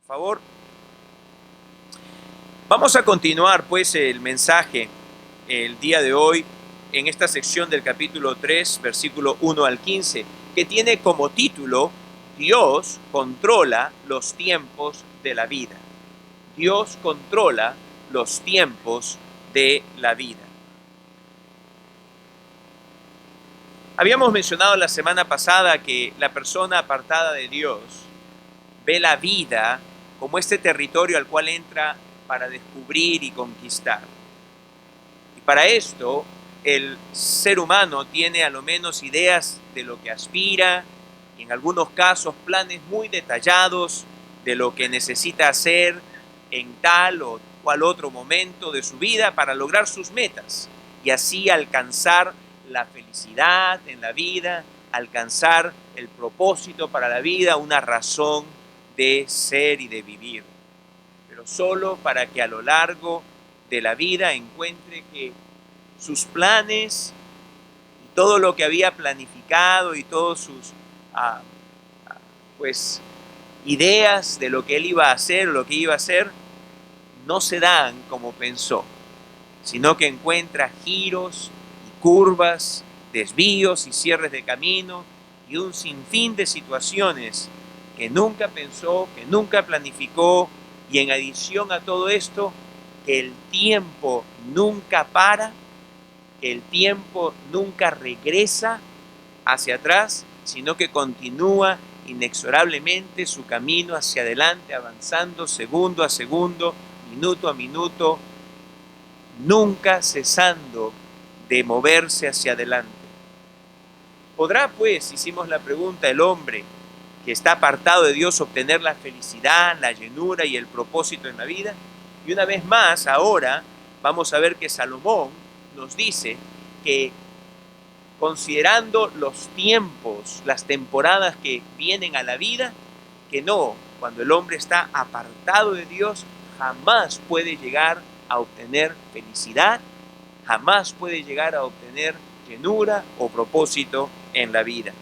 favor. Vamos a continuar pues el mensaje el día de hoy en esta sección del capítulo 3, versículo 1 al 15, que tiene como título Dios controla los tiempos de la vida. Dios controla los tiempos de la vida. Habíamos mencionado la semana pasada que la persona apartada de Dios ve la vida como este territorio al cual entra para descubrir y conquistar. Y para esto, el ser humano tiene a lo menos ideas de lo que aspira, y en algunos casos planes muy detallados de lo que necesita hacer en tal o cual otro momento de su vida para lograr sus metas y así alcanzar la felicidad en la vida, alcanzar el propósito para la vida, una razón de ser y de vivir, pero solo para que a lo largo de la vida encuentre que sus planes y todo lo que había planificado y todos sus pues ideas de lo que él iba a hacer, lo que iba a hacer, no se dan como pensó, sino que encuentra giros y curvas, desvíos y cierres de camino y un sinfín de situaciones que nunca pensó, que nunca planificó, y en adición a todo esto, que el tiempo nunca para, que el tiempo nunca regresa hacia atrás, sino que continúa inexorablemente su camino hacia adelante, avanzando segundo a segundo, minuto a minuto, nunca cesando de moverse hacia adelante. ¿Podrá, pues, hicimos la pregunta, el hombre que está apartado de Dios obtener la felicidad, la llenura y el propósito en la vida? Y una vez más, ahora vamos a ver que Salomón nos dice que considerando los tiempos, las temporadas que vienen a la vida, que no, cuando el hombre está apartado de Dios, jamás puede llegar a obtener felicidad, jamás puede llegar a obtener llenura o propósito en la vida.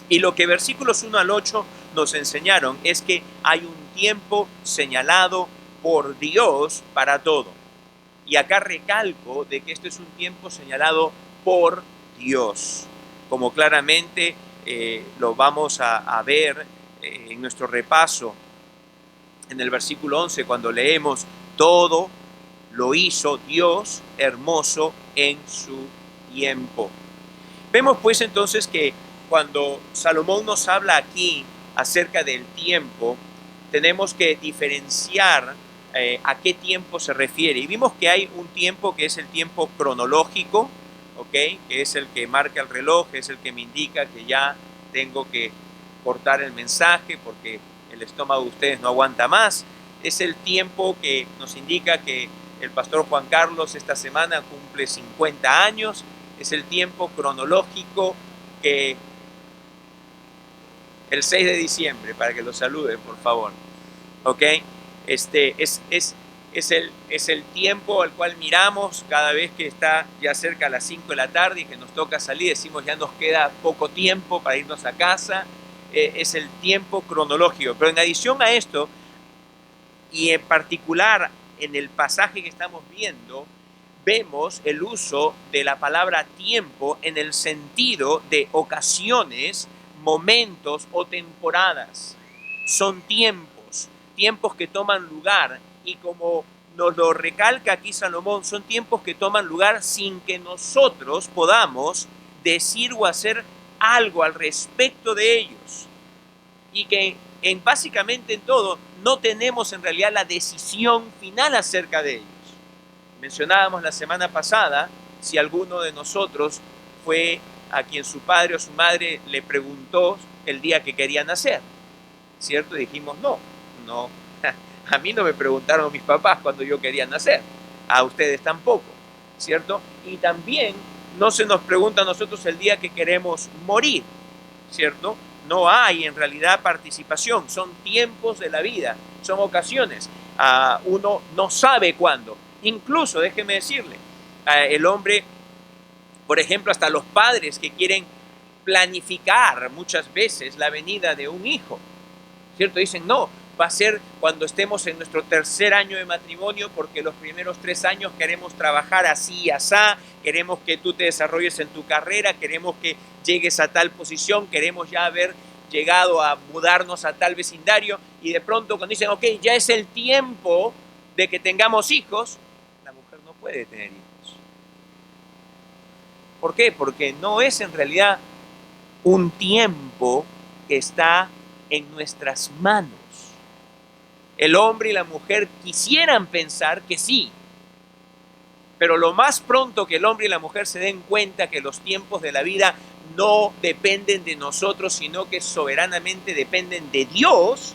Y lo que versículos 1 al 8 nos enseñaron es que hay un tiempo señalado por Dios para todo. Y acá recalco de que este es un tiempo señalado por Dios, como claramente lo vamos a ver en nuestro repaso en el versículo 11, cuando leemos: todo lo hizo Dios hermoso en su tiempo. Vemos pues entonces que cuando Salomón nos habla aquí acerca del tiempo, tenemos que diferenciar a qué tiempo se refiere. Y vimos que hay un tiempo que es el tiempo cronológico, ¿ok? Que es el que marca el reloj, es el que me indica que ya tengo que cortar el mensaje porque el estómago de ustedes no aguanta más. Es el tiempo que nos indica que el pastor Juan Carlos esta semana cumple 50 años. Es el tiempo cronológico que el 6 de diciembre, para que lo saluden, por favor. ¿Ok? Es el tiempo al cual miramos cada vez que está ya cerca a las 5 de la tarde y que nos toca salir, decimos ya nos queda poco tiempo para irnos a casa. Es el tiempo cronológico. Pero en adición a esto, y en particular en el pasaje que estamos viendo, vemos el uso de la palabra tiempo en el sentido de ocasiones, momentos o temporadas. Son tiempos que toman lugar, y como nos lo recalca aquí Salomón, son tiempos que toman lugar sin que nosotros podamos decir o hacer algo al respecto de ellos, y que básicamente en todo no tenemos en realidad la decisión final acerca de ellos. Mencionábamos la semana pasada si alguno de nosotros fue a quien su padre o su madre le preguntó el día que quería nacer, ¿cierto? Y dijimos no, a mí no me preguntaron mis papás cuando yo quería nacer, a ustedes tampoco, ¿cierto? Y también no se nos pregunta a nosotros el día que queremos morir, ¿cierto? No hay en realidad participación, son tiempos de la vida, son ocasiones. Uno no sabe cuándo. Incluso, déjeme decirle, el hombre, por ejemplo, hasta los padres que quieren planificar muchas veces la venida de un hijo, ¿cierto? Dicen, no, va a ser cuando estemos en nuestro tercer año de matrimonio, porque los primeros 3 años queremos trabajar así y asá, queremos que tú te desarrolles en tu carrera, queremos que llegues a tal posición, queremos ya haber llegado a mudarnos a tal vecindario, y de pronto cuando dicen, ok, ya es el tiempo de que tengamos hijos, la mujer no puede tener hijos. ¿Por qué? Porque no es en realidad un tiempo que está en nuestras manos. El hombre y la mujer quisieran pensar que sí, pero lo más pronto que el hombre y la mujer se den cuenta que los tiempos de la vida no dependen de nosotros, sino que soberanamente dependen de Dios,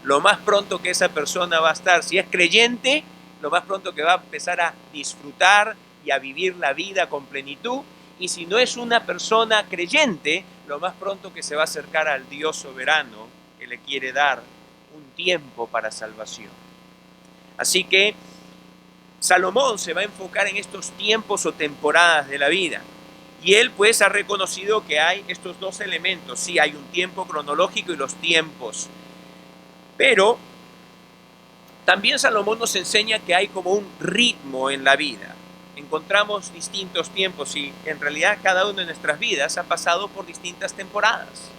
lo más pronto que esa persona va a estar, si es creyente, lo más pronto que va a empezar a disfrutar y a vivir la vida con plenitud. Y si no es una persona creyente, lo más pronto que se va a acercar al Dios soberano que le quiere dar un tiempo para salvación. Así que Salomón se va a enfocar en estos tiempos o temporadas de la vida. Y él pues ha reconocido que hay estos dos elementos. Sí, hay un tiempo cronológico y los tiempos. Pero también Salomón nos enseña que hay como un ritmo en la vida. Encontramos distintos tiempos y en realidad cada una de nuestras vidas ha pasado por distintas temporadas,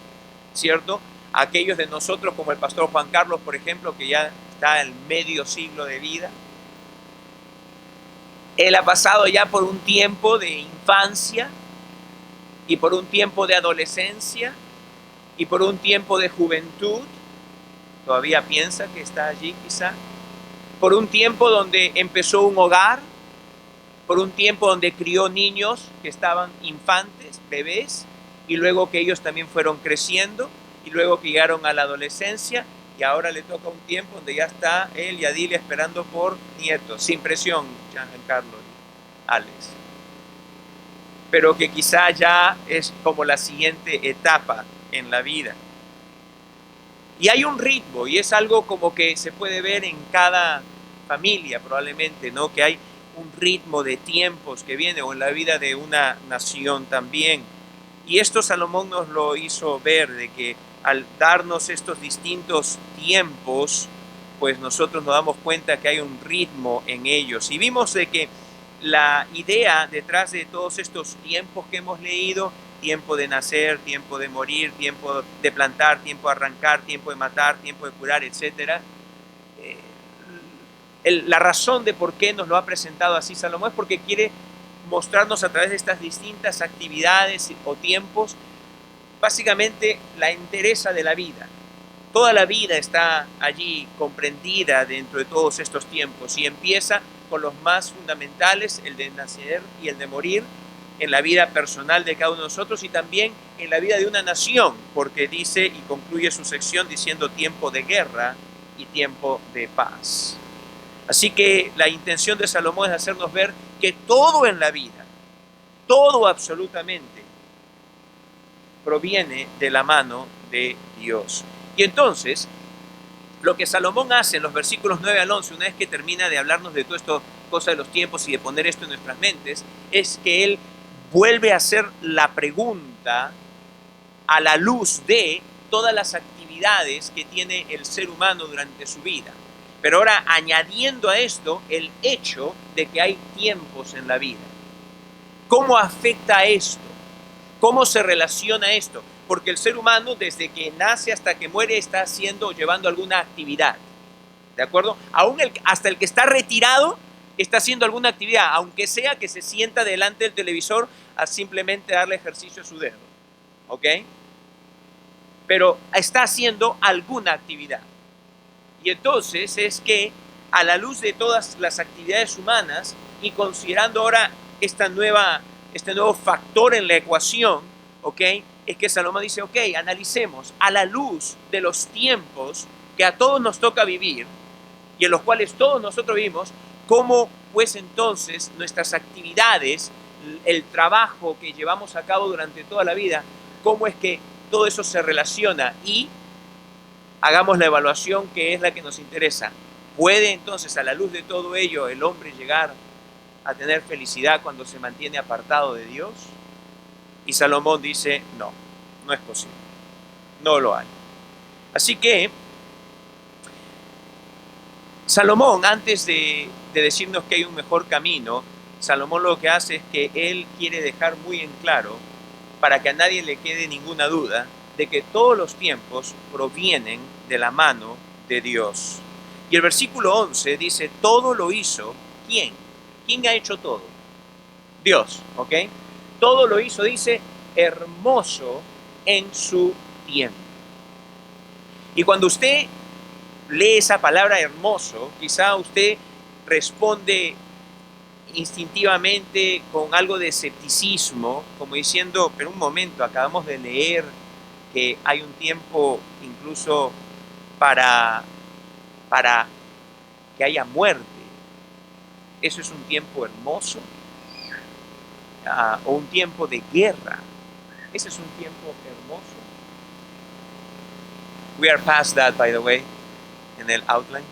¿cierto? Aquellos de nosotros como el pastor Juan Carlos, por ejemplo, que ya está en medio siglo de vida, él ha pasado ya por un tiempo de infancia y por un tiempo de adolescencia y por un tiempo de juventud. Todavía piensa que está allí quizá. Por un tiempo donde empezó un hogar, por un tiempo donde crió niños que estaban infantes, bebés, y luego que ellos también fueron creciendo, y luego que llegaron a la adolescencia, y ahora le toca un tiempo donde ya está él y Adilia esperando por nietos, sin presión, Giancarlo y Alex. Pero que quizá ya es como la siguiente etapa en la vida. Y hay un ritmo, y es algo como que se puede ver en cada familia probablemente, ¿no? Que hay un ritmo de tiempos que viene, o en la vida de una nación también. Y esto Salomón nos lo hizo ver, de que al darnos estos distintos tiempos, pues nosotros nos damos cuenta que hay un ritmo en ellos. Y vimos de que la idea detrás de todos estos tiempos que hemos leído, tiempo de nacer, tiempo de morir, tiempo de plantar, tiempo de arrancar, tiempo de matar, tiempo de curar, etc. La razón de por qué nos lo ha presentado así Salomón es porque quiere mostrarnos a través de estas distintas actividades o tiempos, básicamente la entereza de la vida. Toda la vida está allí comprendida dentro de todos estos tiempos y empieza con los más fundamentales, el de nacer y el de morir, en la vida personal de cada uno de nosotros y también en la vida de una nación, porque dice y concluye su sección diciendo tiempo de guerra y tiempo de paz. Así que la intención de Salomón es hacernos ver que todo en la vida, todo absolutamente, proviene de la mano de Dios. Y entonces, lo que Salomón hace en los versículos 9 al 11, una vez que termina de hablarnos de todo esto, cosa de los tiempos y de poner esto en nuestras mentes, es que él vuelve a hacer la pregunta a la luz de todas las actividades que tiene el ser humano durante su vida. Pero ahora añadiendo a esto el hecho de que hay tiempos en la vida. ¿Cómo afecta esto? ¿Cómo se relaciona esto? Porque el ser humano desde que nace hasta que muere está haciendo o llevando alguna actividad. ¿De acuerdo? Aún hasta el que está retirado está haciendo alguna actividad, aunque sea que se sienta delante del televisor a simplemente darle ejercicio a su dedo. ¿Ok? Pero está haciendo alguna actividad. Y entonces es que a la luz de todas las actividades humanas y considerando ahora este nuevo factor en la ecuación, ¿ok? Es que Salomón dice, ok, analicemos a la luz de los tiempos que a todos nos toca vivir y en los cuales todos nosotros vivimos, cómo pues entonces nuestras actividades, el trabajo que llevamos a cabo durante toda la vida, cómo es que todo eso se relaciona y hagamos la evaluación que es la que nos interesa. ¿Puede entonces a la luz de todo ello el hombre llegar a tener felicidad cuando se mantiene apartado de Dios? Y Salomón dice, no, no es posible, no lo hay. Así que Salomón, antes de decirnos que hay un mejor camino, Salomón lo que hace es que él quiere dejar muy en claro, para que a nadie le quede ninguna duda, de que todos los tiempos provienen de la mano de Dios. Y el versículo 11 dice, todo lo hizo, ¿quién? ¿Quién ha hecho todo? Dios, ¿ok? Todo lo hizo, dice, hermoso en su tiempo. Y cuando usted lee esa palabra hermoso, quizá usted responde instintivamente con algo de escepticismo, como diciendo, pero un momento, acabamos de leer que hay un tiempo incluso para que haya muerte. ¿Eso es un tiempo hermoso? O un tiempo de guerra. ¿Ese es un tiempo hermoso? We are past that, by the way, en el outline.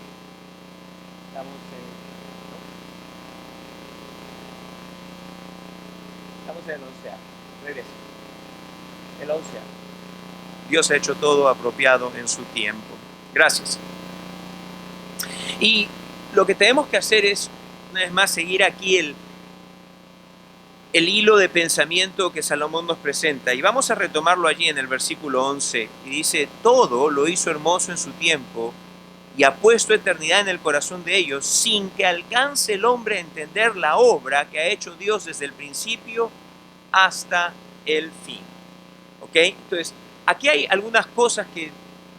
Estamos en el 11. Regresa. El 11. Dios ha hecho todo apropiado en su tiempo. Gracias. Y lo que tenemos que hacer es, una vez más, seguir aquí el hilo de pensamiento que Salomón nos presenta. Y vamos a retomarlo allí en el versículo 11. Y dice, todo lo hizo hermoso en su tiempo y ha puesto eternidad en el corazón de ellos, sin que alcance el hombre a entender la obra que ha hecho Dios desde el principio hasta el fin. ¿Ok? Entonces, aquí hay algunas cosas que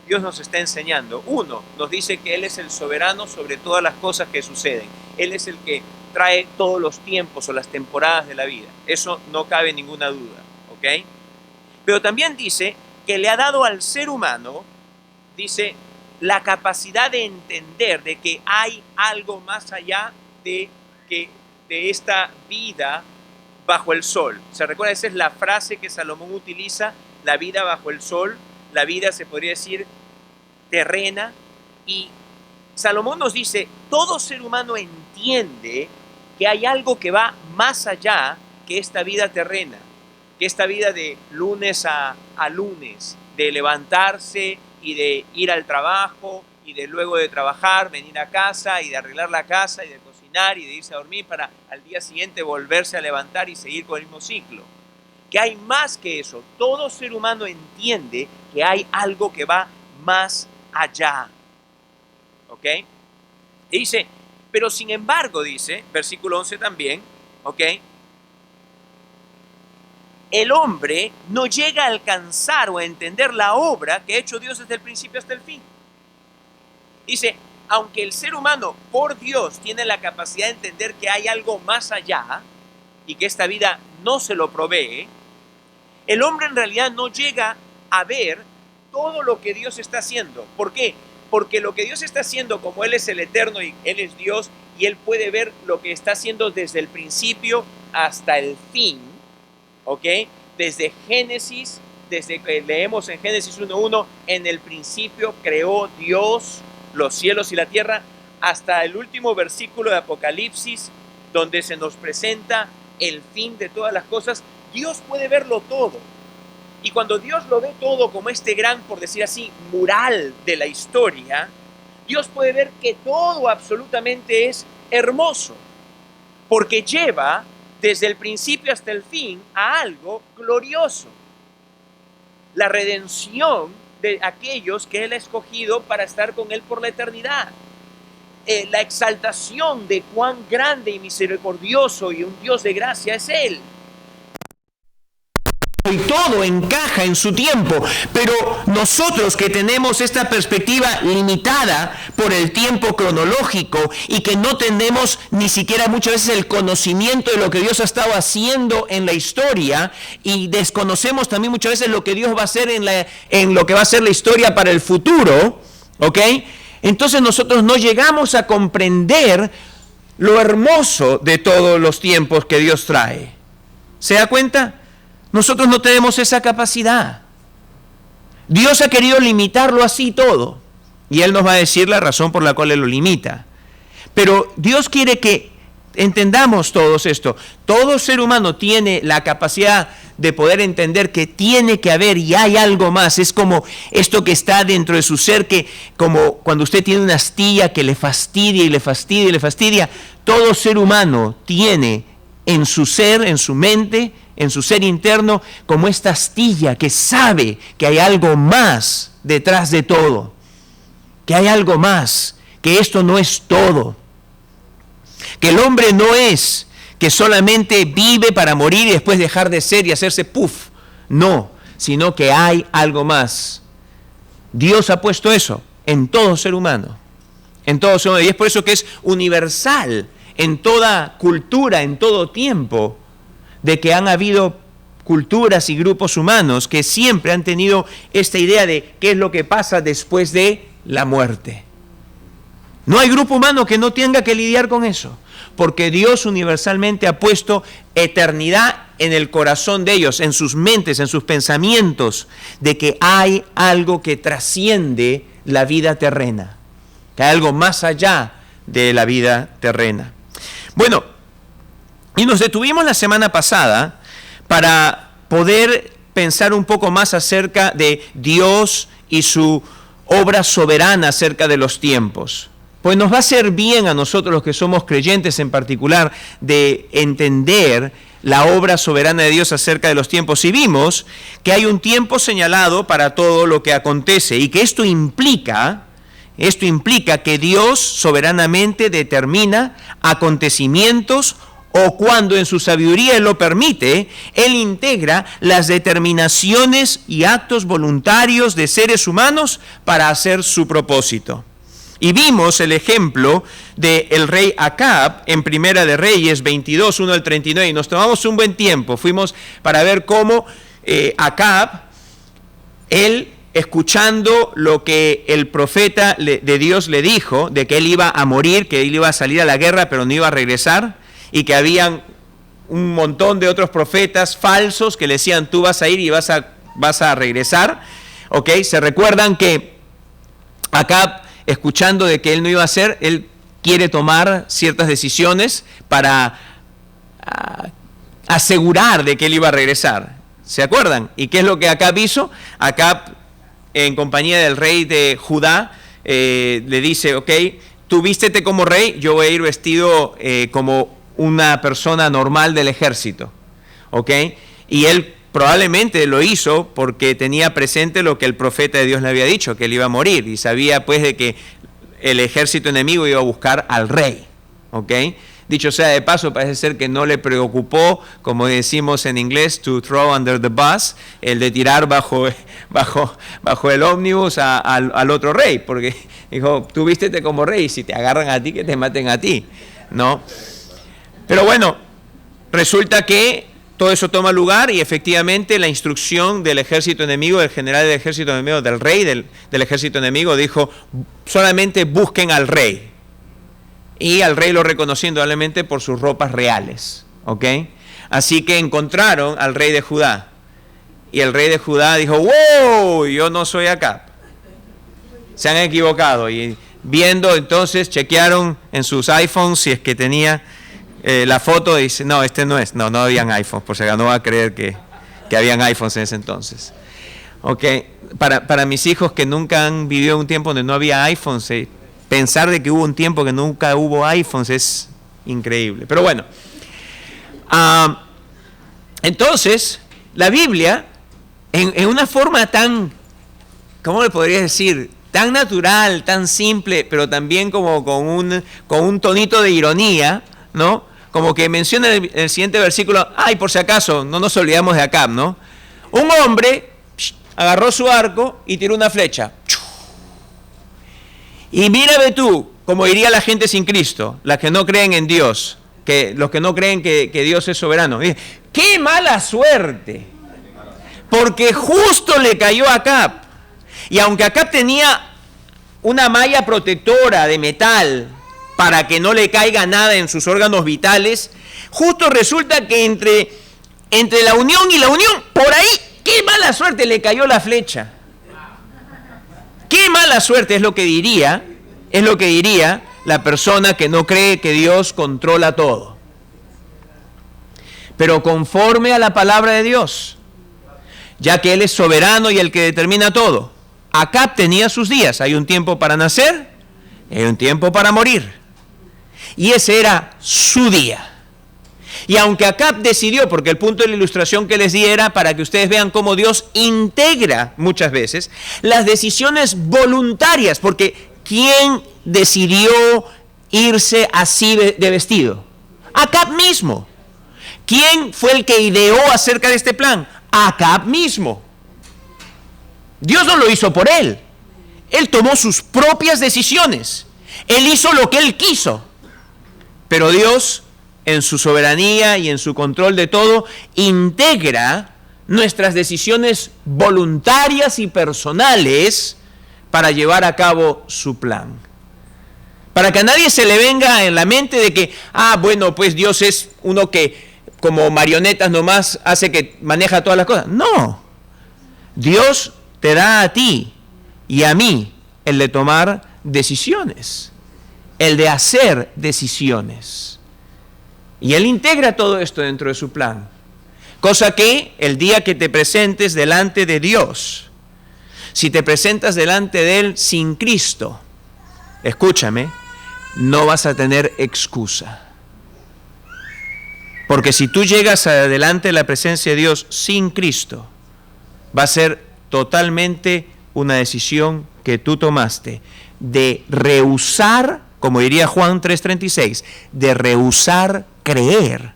Dios nos está enseñando. Uno, nos dice que Él es el soberano sobre todas las cosas que suceden. Él es el que trae todos los tiempos o las temporadas de la vida. Eso no cabe ninguna duda. ¿Ok? Pero también dice que le ha dado al ser humano, dice, la capacidad de entender de que hay algo más allá de esta vida bajo el sol. ¿Se recuerda? Esa es la frase que Salomón utiliza, la vida bajo el sol. La vida, se podría decir, terrena. Y Salomón nos dice, todo ser humano entiende que hay algo que va más allá que esta vida terrena, que esta vida de lunes a lunes, de levantarse y de ir al trabajo y de luego de trabajar venir a casa y de arreglar la casa y de cocinar y de irse a dormir para al día siguiente volverse a levantar y seguir con el mismo ciclo. Que hay más que eso. Todo ser humano entiende que hay algo que va más allá. ¿Ok? Y dice, pero sin embargo, dice, versículo 11 también, ¿ok? El hombre no llega a alcanzar o a entender la obra que ha hecho Dios desde el principio hasta el fin. Dice, aunque el ser humano por Dios tiene la capacidad de entender que hay algo más allá y que esta vida no se lo provee, el hombre en realidad no llega a ver todo lo que Dios está haciendo. ¿Por qué? Porque lo que Dios está haciendo, como Él es el eterno y Él es Dios, y Él puede ver lo que está haciendo desde el principio hasta el fin, ¿ok? Desde Génesis, desde que leemos en Génesis 1.1, en el principio creó Dios los cielos y la tierra, hasta el último versículo de Apocalipsis, donde se nos presenta el fin de todas las cosas. Dios puede verlo todo. Y cuando Dios lo ve todo como este gran, por decir así, mural de la historia, Dios puede ver que todo absolutamente es hermoso, porque lleva desde el principio hasta el fin a algo glorioso. La redención de aquellos que Él ha escogido para estar con Él por la eternidad. La exaltación de cuán grande y misericordioso y un Dios de gracia es Él. Y todo encaja en su tiempo, pero nosotros que tenemos esta perspectiva limitada por el tiempo cronológico y que no tenemos ni siquiera muchas veces el conocimiento de lo que Dios ha estado haciendo en la historia, y desconocemos también muchas veces lo que Dios va a hacer en lo que va a ser la historia para el futuro, ¿ok? Entonces nosotros no llegamos a comprender lo hermoso de todos los tiempos que Dios trae. ¿Se da cuenta? Nosotros no tenemos esa capacidad. Dios ha querido limitarlo así todo. Y Él nos va a decir la razón por la cual Él lo limita. Pero Dios quiere que entendamos todos esto. Todo ser humano tiene la capacidad de poder entender que tiene que haber y hay algo más. Es como esto que está dentro de su ser, que como cuando usted tiene una astilla que le fastidia y le fastidia y le fastidia, todo ser humano tiene en su ser, en su mente, en su ser interno, como esta astilla que sabe que hay algo más detrás de todo, que hay algo más, que esto no es todo, que el hombre no es que solamente vive para morir y después dejar de ser y hacerse puff. No, sino que hay algo más. Dios ha puesto eso en todo ser humano. En todo ser humano. Y es por eso que es universal en toda cultura, en todo tiempo, de que han habido culturas y grupos humanos que siempre han tenido esta idea de qué es lo que pasa después de la muerte. No hay grupo humano que no tenga que lidiar con eso, porque Dios universalmente ha puesto eternidad en el corazón de ellos, en sus mentes, en sus pensamientos, de que hay algo que trasciende la vida terrena, que hay algo más allá de la vida terrena. Bueno, y nos detuvimos la semana pasada para poder pensar un poco más acerca de Dios y su obra soberana acerca de los tiempos. Pues nos va a hacer bien a nosotros los que somos creyentes en particular de entender la obra soberana de Dios acerca de los tiempos. Y vimos que hay un tiempo señalado para todo lo que acontece y que esto implica que Dios soberanamente determina acontecimientos o cuando en su sabiduría Él lo permite, Él integra las determinaciones y actos voluntarios de seres humanos para hacer su propósito. Y vimos el ejemplo del rey Acab en Primera de Reyes 22, 1 al 39, y nos tomamos un buen tiempo. Fuimos para ver cómo Acab, él escuchando lo que el profeta de Dios le dijo, de que él iba a morir, que él iba a salir a la guerra, pero no iba a regresar, y que habían un montón de otros profetas falsos que le decían, tú vas a ir y vas a regresar. ¿Ok? Se recuerdan que Acab, escuchando de que él no iba a hacer, él quiere tomar ciertas decisiones para asegurar de que él iba a regresar. ¿Se acuerdan? ¿Y qué es lo que Acab hizo? Acab, en compañía del rey de Judá, le dice, ok, tú vístete como rey, yo voy a ir vestido como una persona normal del ejército. ¿Ok? Y él probablemente lo hizo porque tenía presente lo que el profeta de Dios le había dicho, que él iba a morir, y sabía pues de que el ejército enemigo iba a buscar al rey. ¿Ok? Dicho sea de paso, parece ser que no le preocupó, como decimos en inglés, to throw under the bus, el de tirar bajo el ómnibus al otro rey, porque dijo, tú vístete como rey, si te agarran a ti, que te maten a ti, ¿no? Pero bueno, resulta que todo eso toma lugar y efectivamente la instrucción del ejército enemigo, del general del ejército enemigo, del rey del ejército enemigo, dijo, solamente busquen al rey. Y al rey lo reconoció indudablemente por sus ropas reales. ¿Ok? Así que encontraron al rey de Judá. Y el rey de Judá dijo, ¡wow! Yo no soy Acab. Se han equivocado. Y viendo entonces, chequearon en sus iPhones si es que tenía la foto y dice, no, este no es. No habían iPhones, por si acaso no va a creer que habían iPhones en ese entonces. ¿Ok? Para mis hijos que nunca han vivido un tiempo donde no había iPhones, pensar de que hubo un tiempo que nunca hubo iPhones es increíble. Pero bueno, entonces la Biblia, en una forma tan, ¿cómo le podría decir? Tan natural, tan simple, pero también como con un tonito de ironía, ¿no? Como que menciona en el siguiente versículo, ay, por si acaso, no nos olvidamos de Acab, ¿no? Un hombre agarró su arco y tiró una flecha. Y mírame tú, como diría la gente sin Cristo, las que no creen en Dios, los que no creen que Dios es soberano. ¡Qué mala suerte! Porque justo le cayó a Acab. Y aunque Acab tenía una malla protectora de metal para que no le caiga nada en sus órganos vitales, justo resulta que entre la unión y la unión, por ahí, ¡qué mala suerte! Le cayó la flecha. ¡Qué mala suerte! Es lo que diría la persona que no cree que Dios controla todo. Pero conforme a la palabra de Dios, ya que Él es soberano y el que determina todo. Acab tenía sus días. Hay un tiempo para nacer, hay un tiempo para morir. Y ese era su día. Y aunque Acab decidió, porque el punto de la ilustración que les di era para que ustedes vean cómo Dios integra muchas veces las decisiones voluntarias, porque ¿quién decidió irse así de vestido? Acab mismo. ¿Quién fue el que ideó acerca de este plan? Acab mismo. Dios no lo hizo por él. Él tomó sus propias decisiones. Él hizo lo que él quiso. Pero Dios, en su soberanía y en su control de todo, integra nuestras decisiones voluntarias y personales para llevar a cabo su plan. Para que a nadie se le venga en la mente de que, bueno, pues Dios es uno que como marionetas nomás hace que maneja todas las cosas. No. Dios te da a ti y a mí el de tomar decisiones, el de hacer decisiones. Y Él integra todo esto dentro de su plan. Cosa que el día que te presentes delante de Dios, si te presentas delante de Él sin Cristo, escúchame, no vas a tener excusa. Porque si tú llegas adelante de la presencia de Dios sin Cristo, va a ser totalmente una decisión que tú tomaste de rehusar, como diría Juan 3:36, de rehusar creer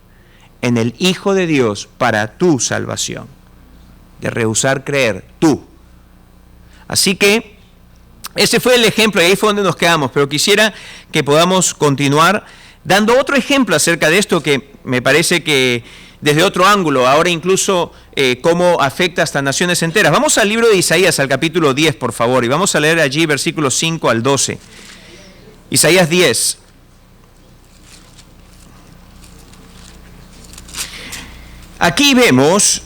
en el Hijo de Dios para tu salvación. De rehusar creer tú. Así que ese fue el ejemplo y ahí fue donde nos quedamos, pero quisiera que podamos continuar dando otro ejemplo acerca de esto que me parece que desde otro ángulo, ahora incluso cómo afecta hasta naciones enteras. Vamos al libro de Isaías, al capítulo 10, por favor, y vamos a leer allí versículos 5 al 12. Isaías 10. Aquí vemos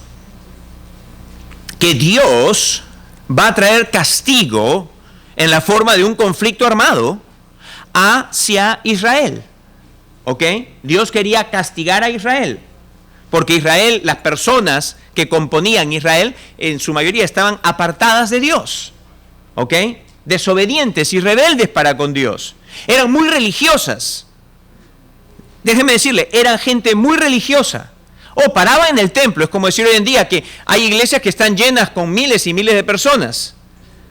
que Dios va a traer castigo en la forma de un conflicto armado hacia Israel. ¿Ok? Dios quería castigar a Israel, porque Israel, las personas que componían Israel, en su mayoría estaban apartadas de Dios. ¿Ok? Desobedientes y rebeldes para con Dios. Eran muy religiosas. Déjeme decirle, eran gente muy religiosa. Paraban en el templo, es como decir hoy en día que hay iglesias que están llenas con miles y miles de personas.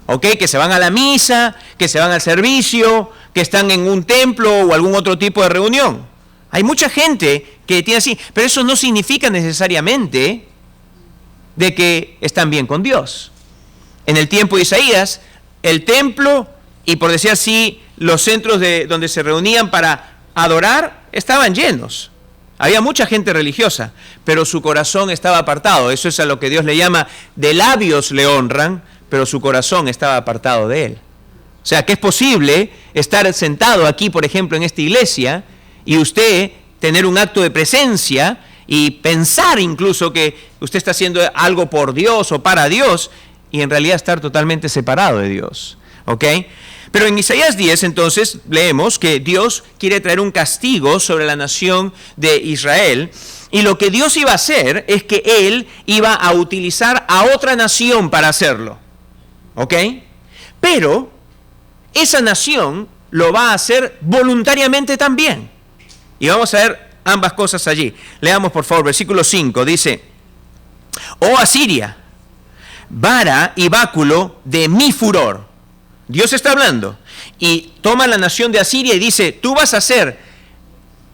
¿Ok? Que se van a la misa, que se van al servicio, que están en un templo o algún otro tipo de reunión. Hay mucha gente que tiene así, pero eso no significa necesariamente de que están bien con Dios. En el tiempo de Isaías, el templo y por decir así, los centros donde se reunían para adorar estaban llenos. Había mucha gente religiosa, pero su corazón estaba apartado. Eso es a lo que Dios le llama, de labios le honran, pero su corazón estaba apartado de Él. O sea, que es posible estar sentado aquí, por ejemplo, en esta iglesia, y usted tener un acto de presencia y pensar incluso que usted está haciendo algo por Dios o para Dios, y en realidad estar totalmente separado de Dios. ¿Ok? Pero en Isaías 10, entonces, leemos que Dios quiere traer un castigo sobre la nación de Israel, y lo que Dios iba a hacer es que Él iba a utilizar a otra nación para hacerlo. ¿Ok? Pero esa nación lo va a hacer voluntariamente también. Y vamos a ver ambas cosas allí. Leamos por favor, versículo 5, dice: «Oh Asiria, vara y báculo de mi furor». Dios está hablando y toma la nación de Asiria y dice: tú vas a hacer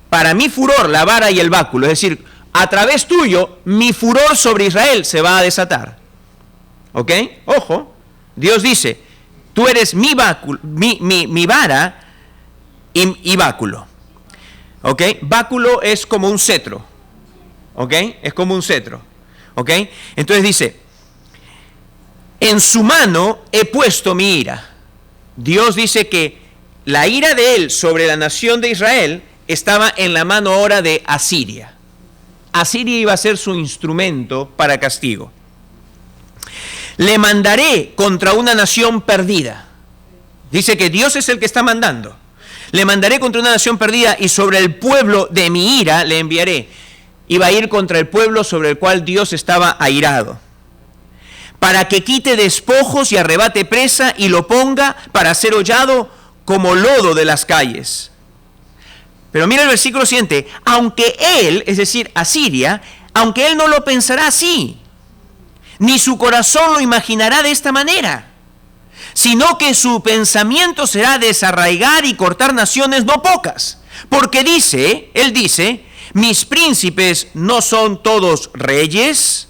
para mi furor la vara y el báculo, es decir, a través tuyo mi furor sobre Israel se va a desatar. ¿Ok? Ojo, Dios dice: tú eres mi báculo, mi vara y báculo. ¿Ok? Báculo es como un cetro. ¿Ok? Es como un cetro. ¿Ok? Entonces dice: en su mano he puesto mi ira. Dios dice que la ira de Él sobre la nación de Israel estaba en la mano ahora de Asiria. Asiria iba a ser su instrumento para castigo. Le mandaré contra una nación perdida. Dice que Dios es el que está mandando. Le mandaré contra una nación perdida y sobre el pueblo de mi ira le enviaré. Iba a ir contra el pueblo sobre el cual Dios estaba airado. para que quite despojos y arrebate presa y lo ponga para ser hollado como lodo de las calles. Pero mira el versículo siguiente, aunque él, es decir, Asiria, aunque él no lo pensará así, ni su corazón lo imaginará de esta manera, sino que su pensamiento será desarraigar y cortar naciones no pocas. Porque él dice, mis príncipes no son todos reyes,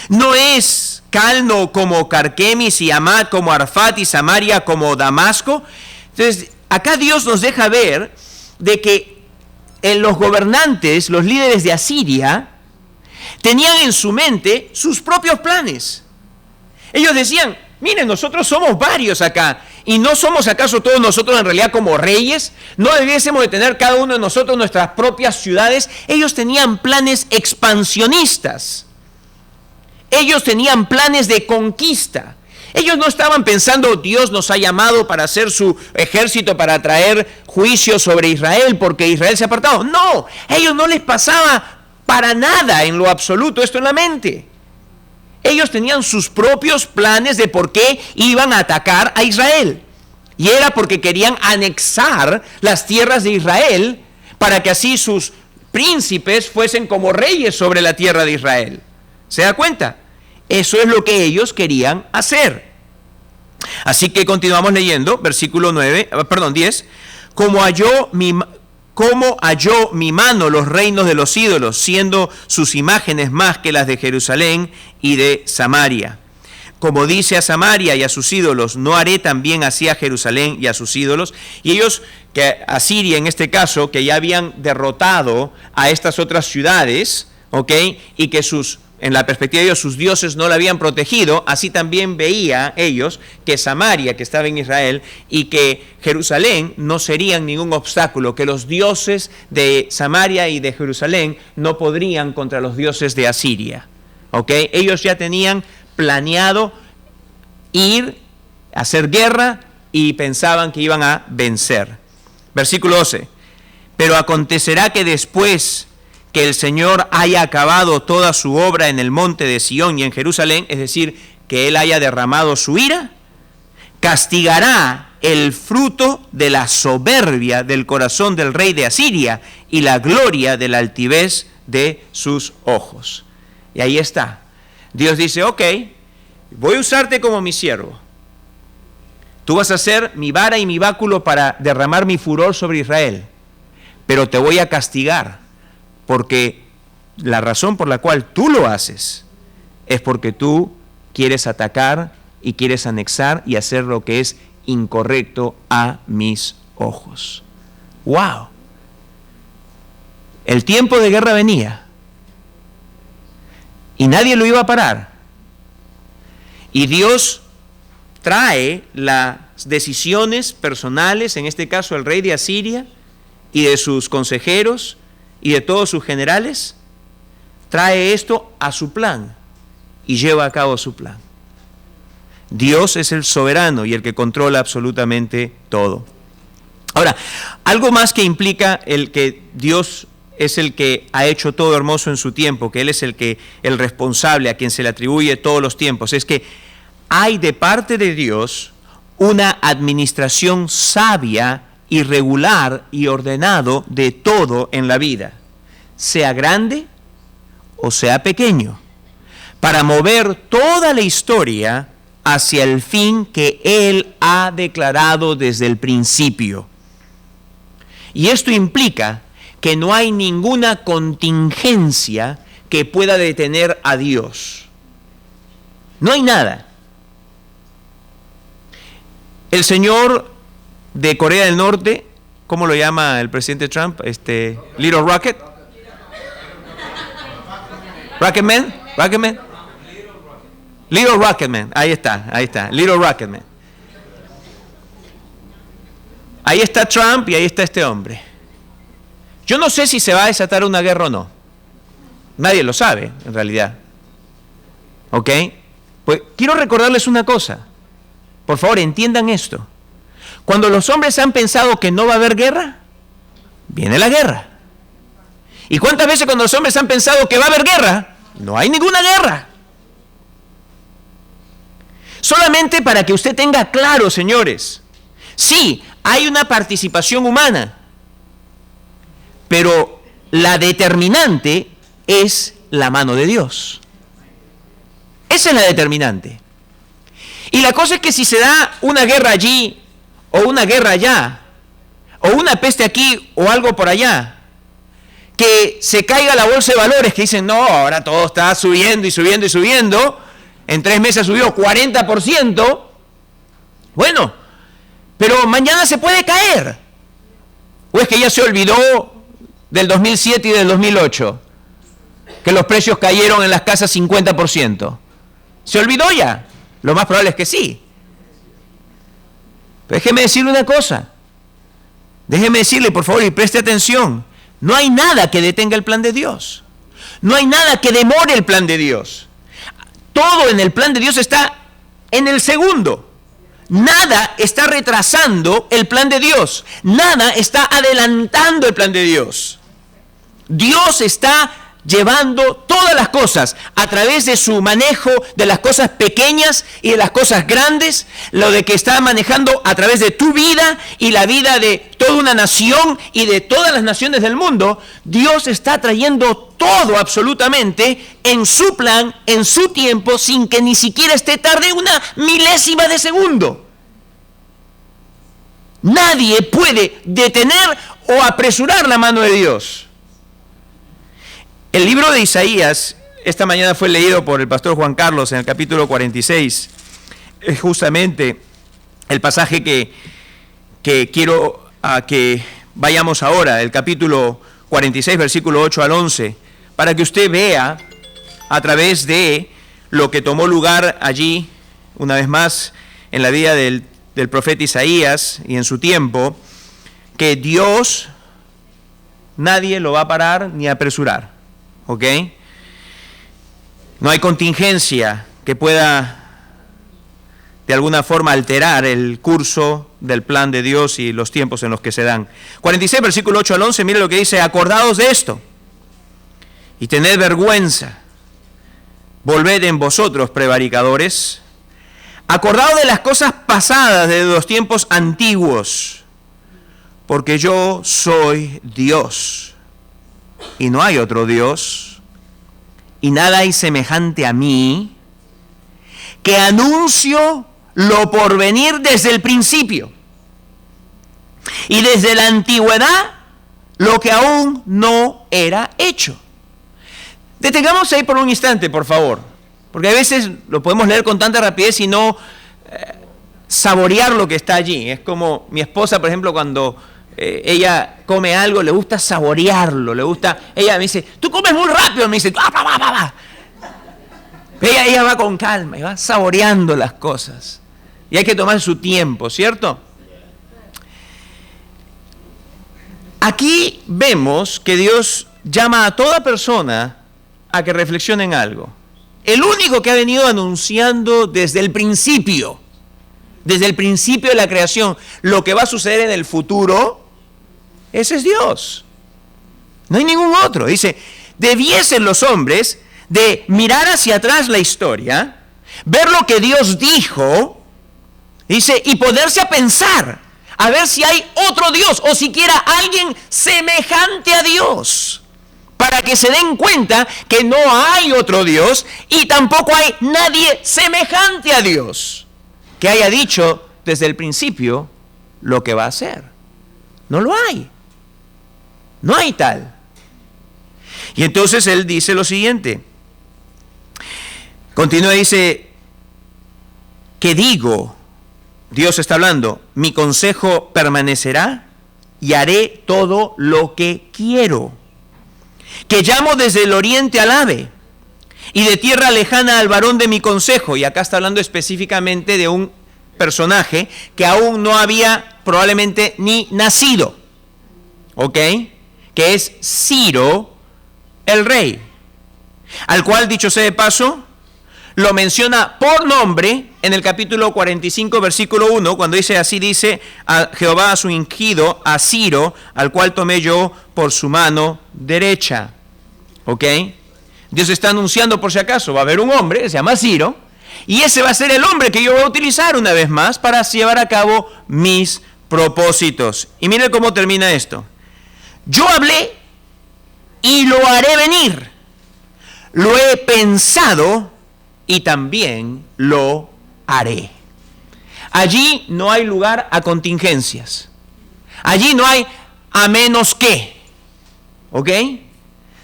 no es Calno como Carquemis y Amad como Arfat y Samaria como Damasco. Entonces, acá Dios nos deja ver de que los gobernantes, los líderes de Asiria, tenían en su mente sus propios planes. Ellos decían, miren, nosotros somos varios acá, y no somos acaso todos nosotros en realidad como reyes, no debiésemos de tener cada uno de nosotros nuestras propias ciudades. Ellos tenían planes expansionistas, ellos tenían planes de conquista. Ellos no estaban pensando, Dios nos ha llamado para hacer su ejército, para traer juicio sobre Israel, porque Israel se ha apartado. No, a ellos no les pasaba para nada en lo absoluto esto en la mente. Ellos tenían sus propios planes de por qué iban a atacar a Israel. Y era porque querían anexar las tierras de Israel para que así sus príncipes fuesen como reyes sobre la tierra de Israel. ¿Se da cuenta? Eso es lo que ellos querían hacer. Así que continuamos leyendo, versículo 10. Como halló mi mano los reinos de los ídolos, siendo sus imágenes más que las de Jerusalén y de Samaria. Como dice a Samaria y a sus ídolos, no haré también así a Jerusalén y a sus ídolos. Y ellos, que Asiria en este caso, que ya habían derrotado a estas otras ciudades, ¿ok? Y que en la perspectiva de ellos, sus dioses no la habían protegido, así también veía ellos que Samaria, que estaba en Israel, y que Jerusalén no serían ningún obstáculo, que los dioses de Samaria y de Jerusalén no podrían contra los dioses de Asiria. ¿Ok? Ellos ya tenían planeado ir a hacer guerra y pensaban que iban a vencer. Versículo 12. Pero acontecerá que después que el Señor haya acabado toda su obra en el monte de Sión y en Jerusalén, es decir, que Él haya derramado su ira, castigará el fruto de la soberbia del corazón del rey de Asiria y la gloria de la altivez de sus ojos. Y ahí está. Dios dice, ok, voy a usarte como mi siervo. Tú vas a ser mi vara y mi báculo para derramar mi furor sobre Israel, pero te voy a castigar. Porque la razón por la cual tú lo haces es porque tú quieres atacar y quieres anexar y hacer lo que es incorrecto a mis ojos. ¡Wow! El tiempo de guerra venía y nadie lo iba a parar. Y Dios trae las decisiones personales, en este caso el rey de Asiria y de sus consejeros, y de todos sus generales, trae esto a su plan y lleva a cabo su plan. Dios es el soberano y el que controla absolutamente todo. Ahora, algo más que implica el que Dios es el que ha hecho todo hermoso en su tiempo, que Él es el responsable, a quien se le atribuye todos los tiempos, es que hay de parte de Dios una administración sabia y regular y ordenado de todo en la vida, sea grande o sea pequeño, para mover toda la historia hacia el fin que Él ha declarado desde el principio. Y esto implica que no hay ninguna contingencia que pueda detener a Dios. No hay nada. El señor de Corea del Norte, ¿cómo lo llama el presidente Trump? Little Rocket. Rocketman. Little Rocketman. Ahí está. Little Rocketman. Ahí está Trump y ahí está este hombre. Yo no sé si se va a desatar una guerra o no. Nadie lo sabe, en realidad. ¿Ok? Pues quiero recordarles una cosa. Por favor, entiendan esto. Cuando los hombres han pensado que no va a haber guerra, viene la guerra. ¿Y cuántas veces cuando los hombres han pensado que va a haber guerra, no hay ninguna guerra? Solamente para que usted tenga claro, señores, sí, hay una participación humana, pero la determinante es la mano de Dios. Esa es la determinante. Y la cosa es que si se da una guerra allí, o una guerra allá, o una peste aquí, o algo por allá, que se caiga la bolsa de valores, que dicen, no, ahora todo está subiendo y subiendo y subiendo, en 3 meses subió 40%, bueno, pero mañana se puede caer. ¿O es que ya se olvidó del 2007 y del 2008? Que los precios cayeron en las casas 50%. ¿Se olvidó ya? Lo más probable es que sí. Pero déjeme decirle una cosa. Déjeme decirle, por favor, y preste atención. No hay nada que detenga el plan de Dios. No hay nada que demore el plan de Dios. Todo en el plan de Dios está en el segundo. Nada está retrasando el plan de Dios. Nada está adelantando el plan de Dios. Dios está llevando todas las cosas a través de su manejo de las cosas pequeñas y de las cosas grandes, lo de que está manejando a través de tu vida y la vida de toda una nación y de todas las naciones del mundo. Dios está trayendo todo absolutamente en su plan, en su tiempo, sin que ni siquiera esté tarde una milésima de segundo. Nadie puede detener o apresurar la mano de Dios. El libro de Isaías, esta mañana fue leído por el pastor Juan Carlos en el capítulo 46. Es justamente el pasaje que quiero que vayamos ahora, el capítulo 46, versículo 8 al 11, para que usted vea a través de lo que tomó lugar allí, una vez más, en la vida del profeta Isaías y en su tiempo, que Dios, nadie lo va a parar ni apresurar. ¿Ok? No hay contingencia que pueda de alguna forma alterar el curso del plan de Dios y los tiempos en los que se dan. 46, versículo 8 al 11, mire lo que dice: acordaos de esto y tened vergüenza, volved en vosotros, prevaricadores, acordaos de las cosas pasadas de los tiempos antiguos, porque yo soy Dios y no hay otro Dios, y nada hay semejante a mí, que anuncio lo por venir desde el principio, y desde la antigüedad lo que aún no era hecho. Detengamos ahí por un instante, por favor, porque a veces lo podemos leer con tanta rapidez y no saborear lo que está allí. Es como mi esposa, por ejemplo, cuando ella come algo, le gusta saborearlo, ella me dice, tú comes muy rápido, me dice, ella va con calma y va saboreando las cosas. Y hay que tomar su tiempo, ¿cierto? Aquí vemos que Dios llama a toda persona a que reflexione en algo. El único que ha venido anunciando desde el principio de la creación, lo que va a suceder en el futuro, ese es Dios. No hay ningún otro. Dice, debiesen los hombres de mirar hacia atrás la historia, ver lo que Dios dijo, dice, y ponerse a pensar, a ver si hay otro Dios, o siquiera alguien semejante a Dios, para que se den cuenta que no hay otro Dios, y tampoco hay nadie semejante a Dios, que haya dicho desde el principio lo que va a hacer. No lo hay. No hay tal. Y entonces él dice lo siguiente. Continúa, dice, que digo, Dios está hablando, mi consejo permanecerá y haré todo lo que quiero. Que llamo desde el oriente al ave y de tierra lejana al varón de mi consejo. Y acá está hablando específicamente de un personaje que aún no había probablemente ni nacido. ¿Ok? Que es Ciro el rey, al cual, dicho sea de paso, lo menciona por nombre en el capítulo 45, versículo 1, cuando dice, así dice a Jehová a su ungido, a Ciro, al cual tomé yo por su mano derecha. ¿Ok? Dios está anunciando, por si acaso, va a haber un hombre que se llama Ciro, Y ese va a ser el hombre que yo voy a utilizar una vez más para llevar a cabo mis propósitos. Y mire cómo termina esto. Yo hablé y lo haré venir. Lo he pensado y también lo haré. Allí no hay lugar a contingencias. Allí no hay a menos que. ¿Ok?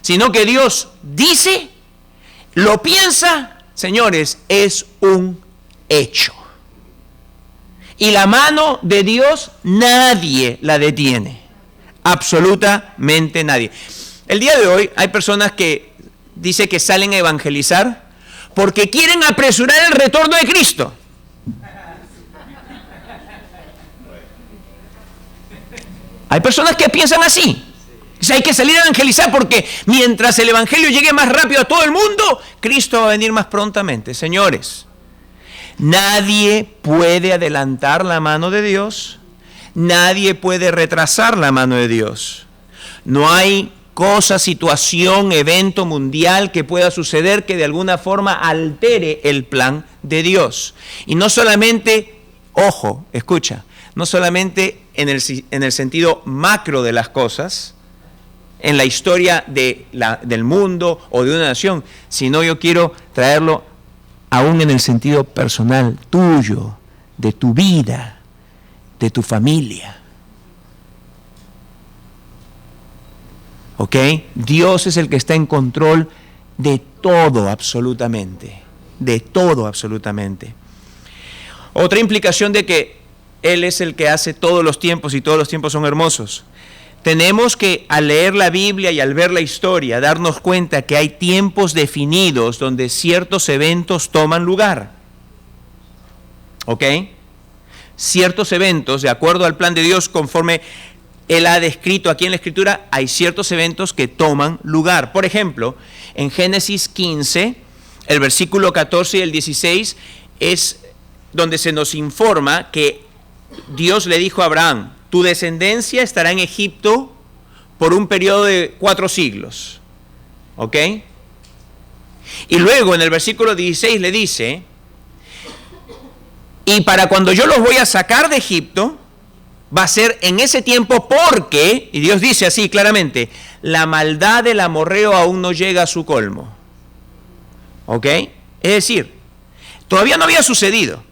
Sino que Dios dice, lo piensa, señores, es un hecho. Y la mano de Dios nadie la detiene. Absolutamente nadie. El día de hoy hay personas que dicen que salen a evangelizar porque quieren apresurar el retorno de Cristo. Hay personas que piensan así. Hay que salir a evangelizar porque mientras el evangelio llegue más rápido a todo el mundo, Cristo va a venir más prontamente. Señores, nadie puede adelantar la mano de Dios, nadie puede retrasar la mano de Dios. No hay cosa, situación, evento mundial que pueda suceder que de alguna forma altere el plan de Dios. Y no solamente, ojo, escucha, no solamente en el sentido macro de las cosas, en la historia del mundo o de una nación, sino yo quiero traerlo aún en el sentido personal tuyo, de tu vida, de tu familia. ¿Ok? Dios es el que está en control de todo absolutamente, de todo absolutamente. Otra implicación de que Él es el que hace todos los tiempos y todos los tiempos son hermosos. Tenemos que, al leer la Biblia y al ver la historia, darnos cuenta que hay tiempos definidos donde ciertos eventos toman lugar. ¿Ok? Ciertos eventos, de acuerdo al plan de Dios, conforme Él ha descrito aquí en la Escritura, hay ciertos eventos que toman lugar. Por ejemplo, en Génesis 15, el versículo 14 y el 16, es donde se nos informa que Dios le dijo a Abraham, tu descendencia estará en Egipto por un periodo de 4 siglos. ¿Ok? Y luego en el versículo 16 le dice, y para cuando yo los voy a sacar de Egipto, va a ser en ese tiempo porque, y Dios dice así claramente, la maldad del amorreo aún no llega a su colmo. ¿Ok? Es decir, todavía no había sucedido.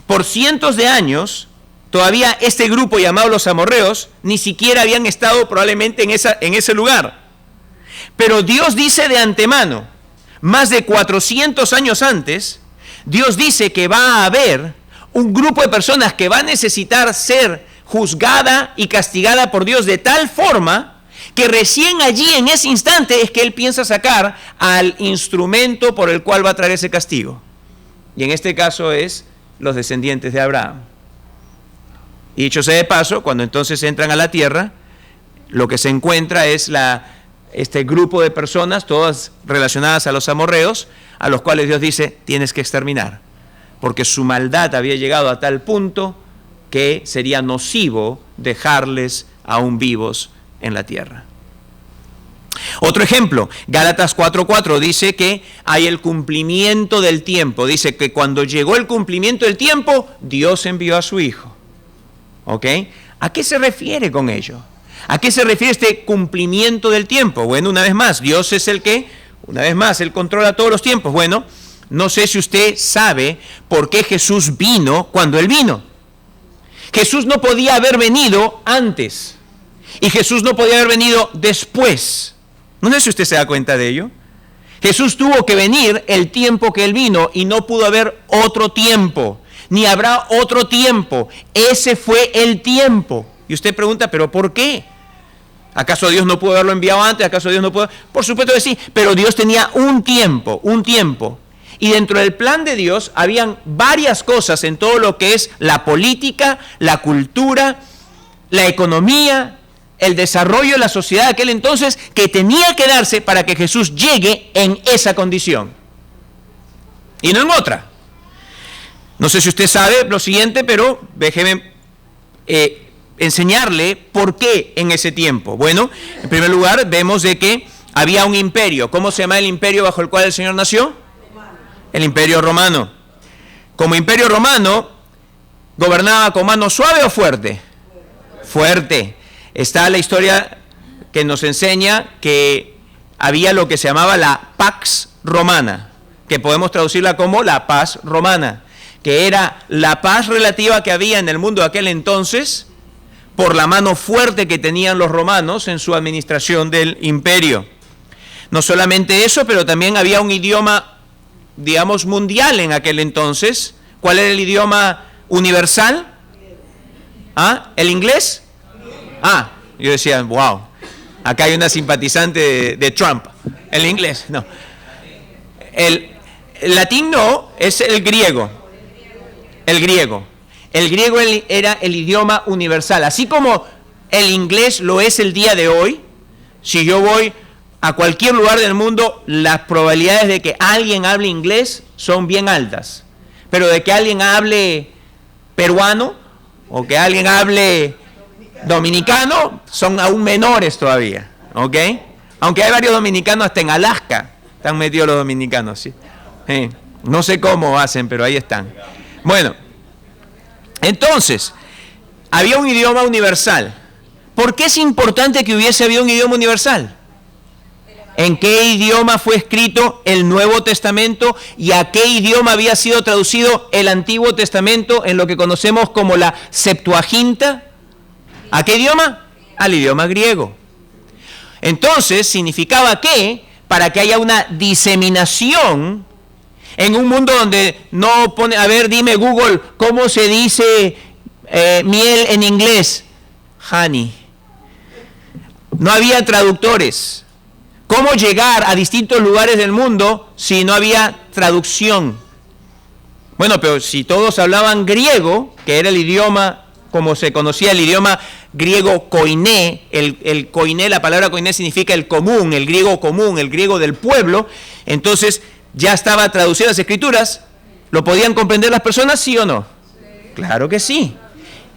Por cientos de años, todavía este grupo llamado los amorreos ni siquiera habían estado probablemente en ese lugar. Pero Dios dice de antemano, más de 400 años antes, Dios dice que va a haber un grupo de personas que va a necesitar ser juzgada y castigada por Dios de tal forma que recién allí en ese instante es que Él piensa sacar al instrumento por el cual va a traer ese castigo. Y en este caso es los descendientes de Abraham. Y dicho sea de paso, cuando entonces entran a la tierra, lo que se encuentra es este grupo de personas, todas relacionadas a los amorreos, a los cuales Dios dice, tienes que exterminar, porque su maldad había llegado a tal punto que sería nocivo dejarles aún vivos en la tierra. Otro ejemplo, Gálatas 4:4 dice que hay el cumplimiento del tiempo. Dice que cuando llegó el cumplimiento del tiempo, Dios envió a su Hijo. ¿Ok? ¿A qué se refiere con ello? ¿A qué se refiere este cumplimiento del tiempo? Bueno, una vez más, Dios es el que, una vez más, Él controla todos los tiempos. Bueno, no sé si usted sabe por qué Jesús vino cuando Él vino. Jesús no podía haber venido antes y Jesús no podía haber venido después. No sé si usted se da cuenta de ello. Jesús tuvo que venir el tiempo que Él vino y no pudo haber otro tiempo, ni habrá otro tiempo. Ese fue el tiempo. Y usted pregunta, ¿pero por qué? ¿Acaso Dios no pudo haberlo enviado antes? ¿Acaso Dios no pudo? Por supuesto que sí, pero Dios tenía un tiempo. Y dentro del plan de Dios habían varias cosas en todo lo que es la política, la cultura, la economía, el desarrollo de la sociedad de aquel entonces que tenía que darse para que Jesús llegue en esa condición. Y no en otra. No sé si usted sabe lo siguiente, pero déjeme enseñarle por qué en ese tiempo. Bueno, en primer lugar, vemos de que había un imperio. ¿Cómo se llama el imperio bajo el cual el Señor nació? El Imperio Romano. Como Imperio Romano, ¿gobernaba con mano suave o fuerte? Fuerte. Está la historia que nos enseña que había lo que se llamaba la Pax Romana, que podemos traducirla como la paz romana, que era la paz relativa que había en el mundo de aquel entonces por la mano fuerte que tenían los romanos en su administración del imperio. No solamente eso, pero también había un idioma, digamos, mundial en aquel entonces. ¿Cuál era el idioma universal? ¿Ah? ¿El inglés? Ah, yo decía, wow, acá hay una simpatizante de Trump. ¿El inglés? No. El latín no, es el griego. El griego. El griego era el idioma universal. Así como el inglés lo es el día de hoy, si yo voy a cualquier lugar del mundo, las probabilidades de que alguien hable inglés son bien altas. Pero de que alguien hable peruano o que alguien hable dominicano son aún menores todavía, ¿ok? Aunque hay varios dominicanos hasta en Alaska están metidos los dominicanos, ¿sí? No sé cómo hacen, pero ahí están. Bueno, entonces, había un idioma universal. ¿Por qué es importante que habido un idioma universal? ¿En qué idioma fue escrito el Nuevo Testamento y a qué idioma había sido traducido el Antiguo Testamento en lo que conocemos como la Septuaginta? ¿A qué idioma? Al idioma griego. Entonces, significaba que para que haya una diseminación en un mundo donde no pone, a ver, dime Google, ¿cómo se dice miel en inglés? Honey. No había traductores. ¿Cómo llegar a distintos lugares del mundo si no había traducción? Bueno, pero si todos hablaban griego, que era el idioma, como se conocía el idioma griego koiné, el koiné, la palabra koiné significa el común, el griego del pueblo, entonces ya estaba traducidas las escrituras. ¿Lo podían comprender las personas, sí o no? Sí. Claro que sí.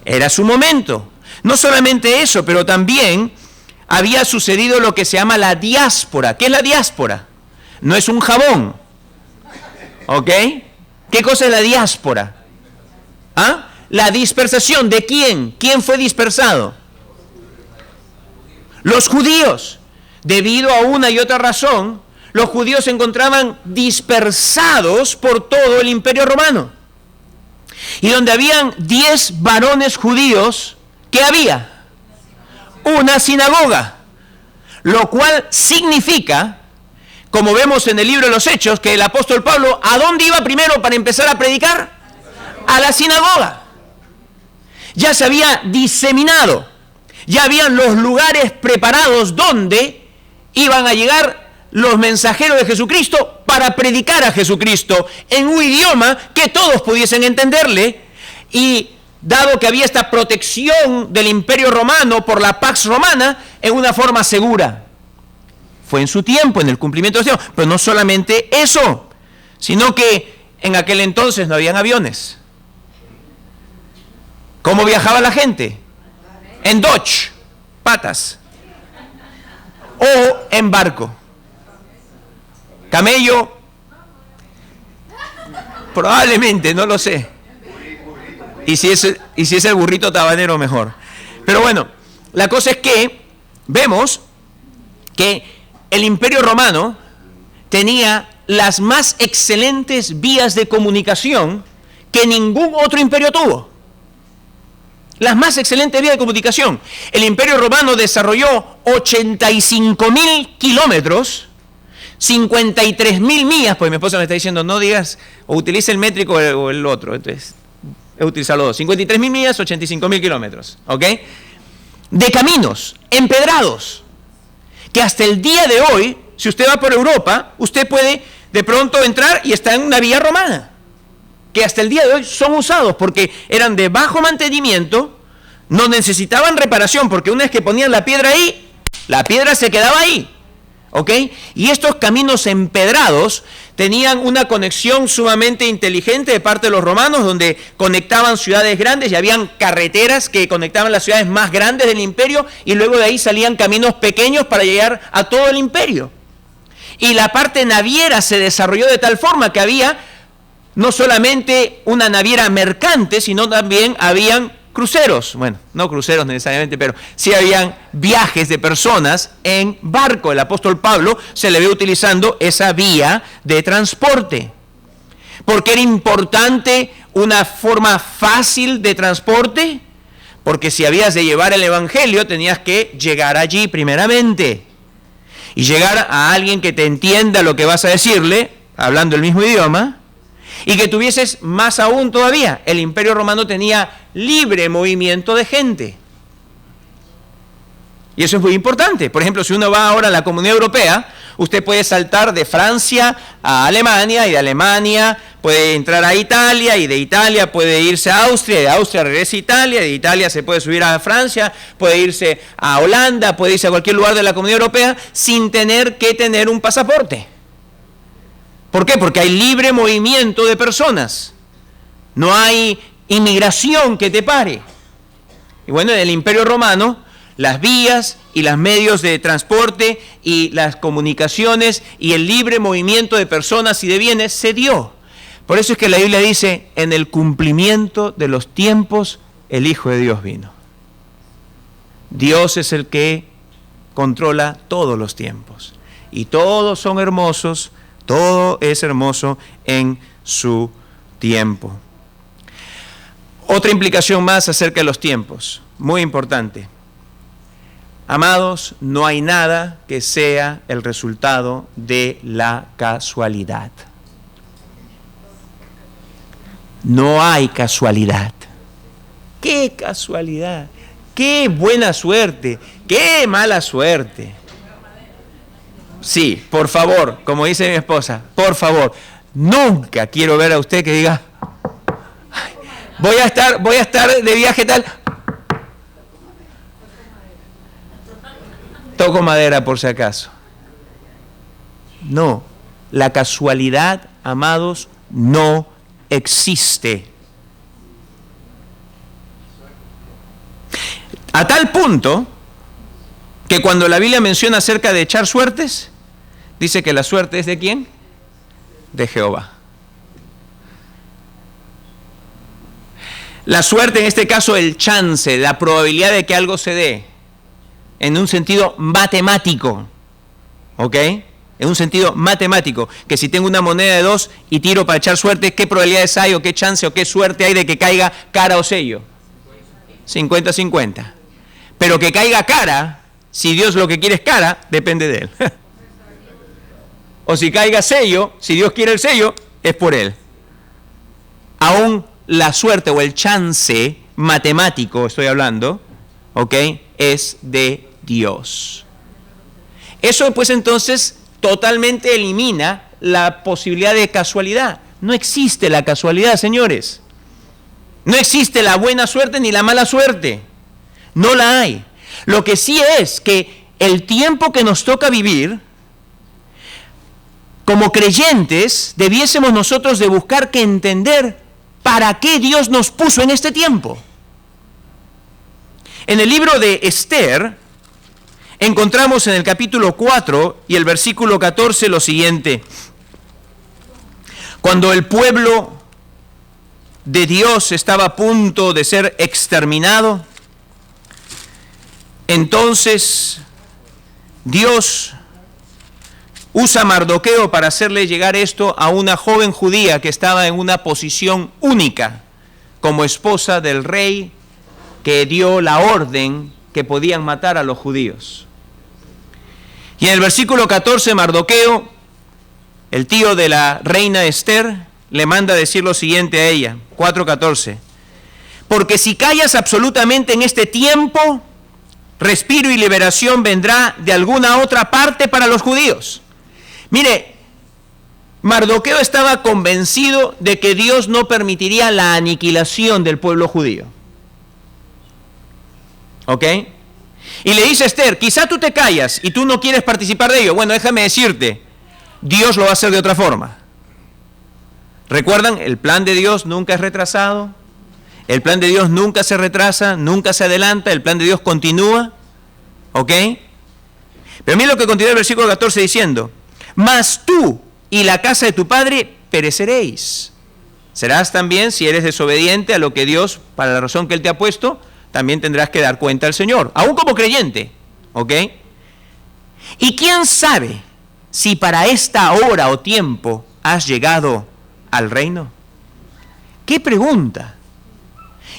Era su momento. No solamente eso, pero también había sucedido lo que se llama la diáspora. ¿Qué es la diáspora? No es un jabón. ¿Ok? ¿Qué cosa es la diáspora? ¿Ah? La dispersación. ¿De quién? ¿Quién fue dispersado? Los judíos. Debido a una y otra razón, los judíos se encontraban dispersados por todo el Imperio Romano. Y donde habían 10 varones judíos, ¿qué había? Una sinagoga. Lo cual significa, como vemos en el libro de los Hechos, que el apóstol Pablo, ¿a dónde iba primero para empezar a predicar? A la sinagoga. Ya se había diseminado. Ya habían los lugares preparados donde iban a llegar los mensajeros de Jesucristo para predicar a Jesucristo en un idioma que todos pudiesen entenderle. Y dado que había esta protección del Imperio Romano por la Pax Romana, en una forma segura. Fue en su tiempo, en el cumplimiento de los tiempos. Pero no solamente eso, sino que en aquel entonces no habían aviones. ¿Cómo viajaba la gente? En Dodge, patas. O en barco. Camello, probablemente, no lo sé. Y si es el burrito tabanero, mejor. Pero bueno, la cosa es que vemos que el Imperio Romano tenía las más excelentes vías de comunicación que ningún otro imperio tuvo. Las más excelentes vías de comunicación. El Imperio Romano desarrolló 85.000 kilómetros, 53.000 millas, pues mi esposa me está diciendo, no digas, o utiliza el métrico o el otro, entonces he utilizado los dos, 53.000 millas, 85.000 kilómetros, ¿ok? De caminos empedrados, que hasta el día de hoy, si usted va por Europa, usted puede de pronto entrar y está en una vía romana, que hasta el día de hoy son usados porque eran de bajo mantenimiento, no necesitaban reparación, porque una vez que ponían la piedra ahí, la piedra se quedaba ahí. ¿Ok? Y estos caminos empedrados tenían una conexión sumamente inteligente de parte de los romanos, donde conectaban ciudades grandes y habían carreteras que conectaban las ciudades más grandes del imperio y luego de ahí salían caminos pequeños para llegar a todo el imperio. Y la parte naviera se desarrolló de tal forma que había no solamente una naviera mercante, sino también habían cruceros. Bueno, no cruceros necesariamente, pero sí habían viajes de personas en barco. El apóstol Pablo se le ve utilizando esa vía de transporte. ¿Por qué era importante una forma fácil de transporte? Porque si habías de llevar el evangelio, tenías que llegar allí primeramente. Y llegar a alguien que te entienda lo que vas a decirle, hablando el mismo idioma, y que tuvieses más aún todavía. El Imperio Romano tenía libre movimiento de gente. Y eso es muy importante. Por ejemplo, si uno va ahora a la Comunidad Europea, usted puede saltar de Francia a Alemania, y de Alemania puede entrar a Italia, y de Italia puede irse a Austria, y de Austria regresa a Italia, y de Italia se puede subir a Francia, puede irse a Holanda, puede irse a cualquier lugar de la Comunidad Europea sin tener que tener un pasaporte. ¿Por qué? Porque hay libre movimiento de personas. No hay inmigración que te pare. Y bueno, en el Imperio Romano, las vías y los medios de transporte y las comunicaciones y el libre movimiento de personas y de bienes se dio. Por eso es que la Biblia dice, en el cumplimiento de los tiempos, el Hijo de Dios vino. Dios es el que controla todos los tiempos. Y todos son hermosos, todo es hermoso en su tiempo. Otra implicación más acerca de los tiempos, muy importante. Amados, no hay nada que sea el resultado de la casualidad. No hay casualidad. ¡Qué casualidad! ¡Qué buena suerte! ¡Qué mala suerte! Sí, por favor, como dice mi esposa, por favor, nunca quiero ver a usted que diga, voy a estar de viaje tal. Toco madera por si acaso. No, la casualidad, amados, no existe. A tal punto que cuando la Biblia menciona acerca de echar suertes, dice que la suerte es ¿de quién? De Jehová. La suerte, en este caso, el chance, la probabilidad de que algo se dé, en un sentido matemático, ¿ok? En un sentido matemático, que si tengo una moneda de 2 y tiro para echar suerte, ¿qué probabilidades hay o qué chance o qué suerte hay de que caiga cara o sello? 50-50. Pero que caiga cara, si Dios lo que quiere es cara, depende de él. O si caiga sello, si Dios quiere el sello, es por él. Aún la suerte o el chance matemático, estoy hablando, ¿ok?, es de Dios. Eso pues entonces totalmente elimina la posibilidad de casualidad. No existe la casualidad, señores. No existe la buena suerte ni la mala suerte. No la hay. Lo que sí es que el tiempo que nos toca vivir, como creyentes, debiésemos nosotros de buscar que entender para qué Dios nos puso en este tiempo. En el libro de Esther, encontramos en el capítulo 4 y el versículo 14 lo siguiente. Cuando el pueblo de Dios estaba a punto de ser exterminado, entonces Dios usa a Mardoqueo para hacerle llegar esto a una joven judía que estaba en una posición única como esposa del rey que dio la orden que podían matar a los judíos. Y en el versículo 14, Mardoqueo, el tío de la reina Esther, le manda decir lo siguiente a ella, 4:14. Porque si callas absolutamente en este tiempo, respiro y liberación vendrá de alguna otra parte para los judíos. Mire, Mardoqueo estaba convencido de que Dios no permitiría la aniquilación del pueblo judío. ¿Ok? Y le dice a Esther, quizá tú te callas y tú no quieres participar de ello. Bueno, déjame decirte, Dios lo va a hacer de otra forma. ¿Recuerdan? El plan de Dios nunca es retrasado. El plan de Dios nunca se retrasa, nunca se adelanta. El plan de Dios continúa. ¿Ok? Pero mira lo que continúa el versículo 14 diciendo. mas tú y la casa de tu padre pereceréis. Serás también, si eres desobediente a lo que Dios, para la razón que Él te ha puesto, también tendrás que dar cuenta al Señor, aún como creyente, ¿ok? Y quién sabe si para esta hora o tiempo has llegado al reino. ¿Qué pregunta?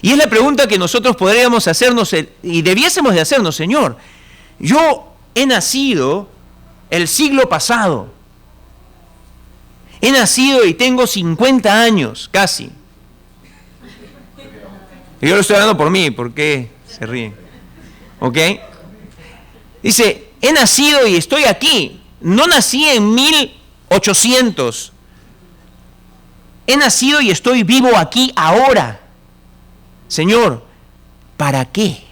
Y es la pregunta que nosotros podríamos hacernos y debiésemos de hacernos, Señor. Yo he nacido el siglo pasado. He nacido y tengo 50 años, casi. Y yo lo estoy hablando por mí, ¿por qué se ríen? ¿Ok? Dice, he nacido y estoy aquí. No nací en 1800. He nacido y estoy vivo aquí ahora. Señor, ¿para qué?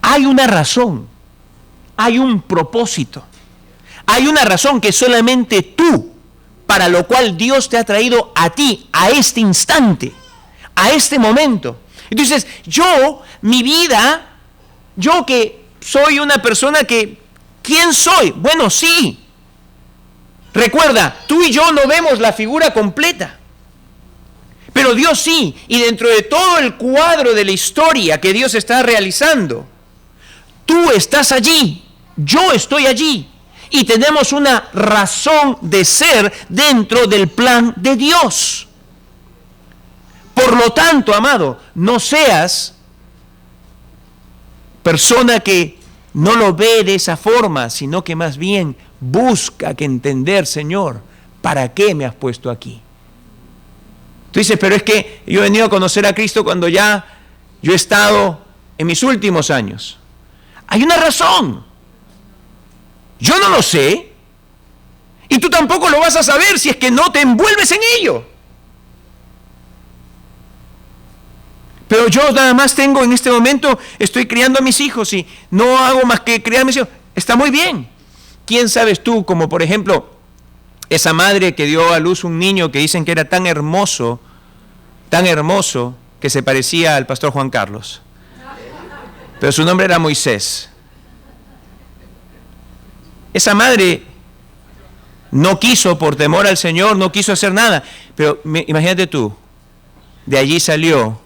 Hay una razón, hay un propósito, hay una razón que solamente tú, para lo cual Dios te ha traído a ti, a este instante, a este momento. Entonces, mi vida, yo que soy una persona que, ¿quién soy? Bueno, sí. Recuerda, tú y yo no vemos la figura completa. Pero Dios sí, y dentro de todo el cuadro de la historia que Dios está realizando, tú estás allí, yo estoy allí, y tenemos una razón de ser dentro del plan de Dios. Por lo tanto, amado, no seas persona que no lo ve de esa forma, sino que más bien busca que entender, Señor, ¿para qué me has puesto aquí? Tú dices, pero es que yo he venido a conocer a Cristo cuando ya yo he estado en mis últimos años. Hay una razón. Yo no lo sé. Y tú tampoco lo vas a saber si es que no te envuelves en ello. Pero yo nada más tengo en este momento, estoy criando a mis hijos y no hago más que criar a mis hijos. Está muy bien. ¿Quién sabes tú, como por ejemplo, esa madre que dio a luz un niño que dicen que era tan hermoso, que se parecía al pastor Juan Carlos? Pero su nombre era Moisés. Esa madre no quiso, por temor al Señor, no quiso hacer nada. Pero imagínate tú, de allí salió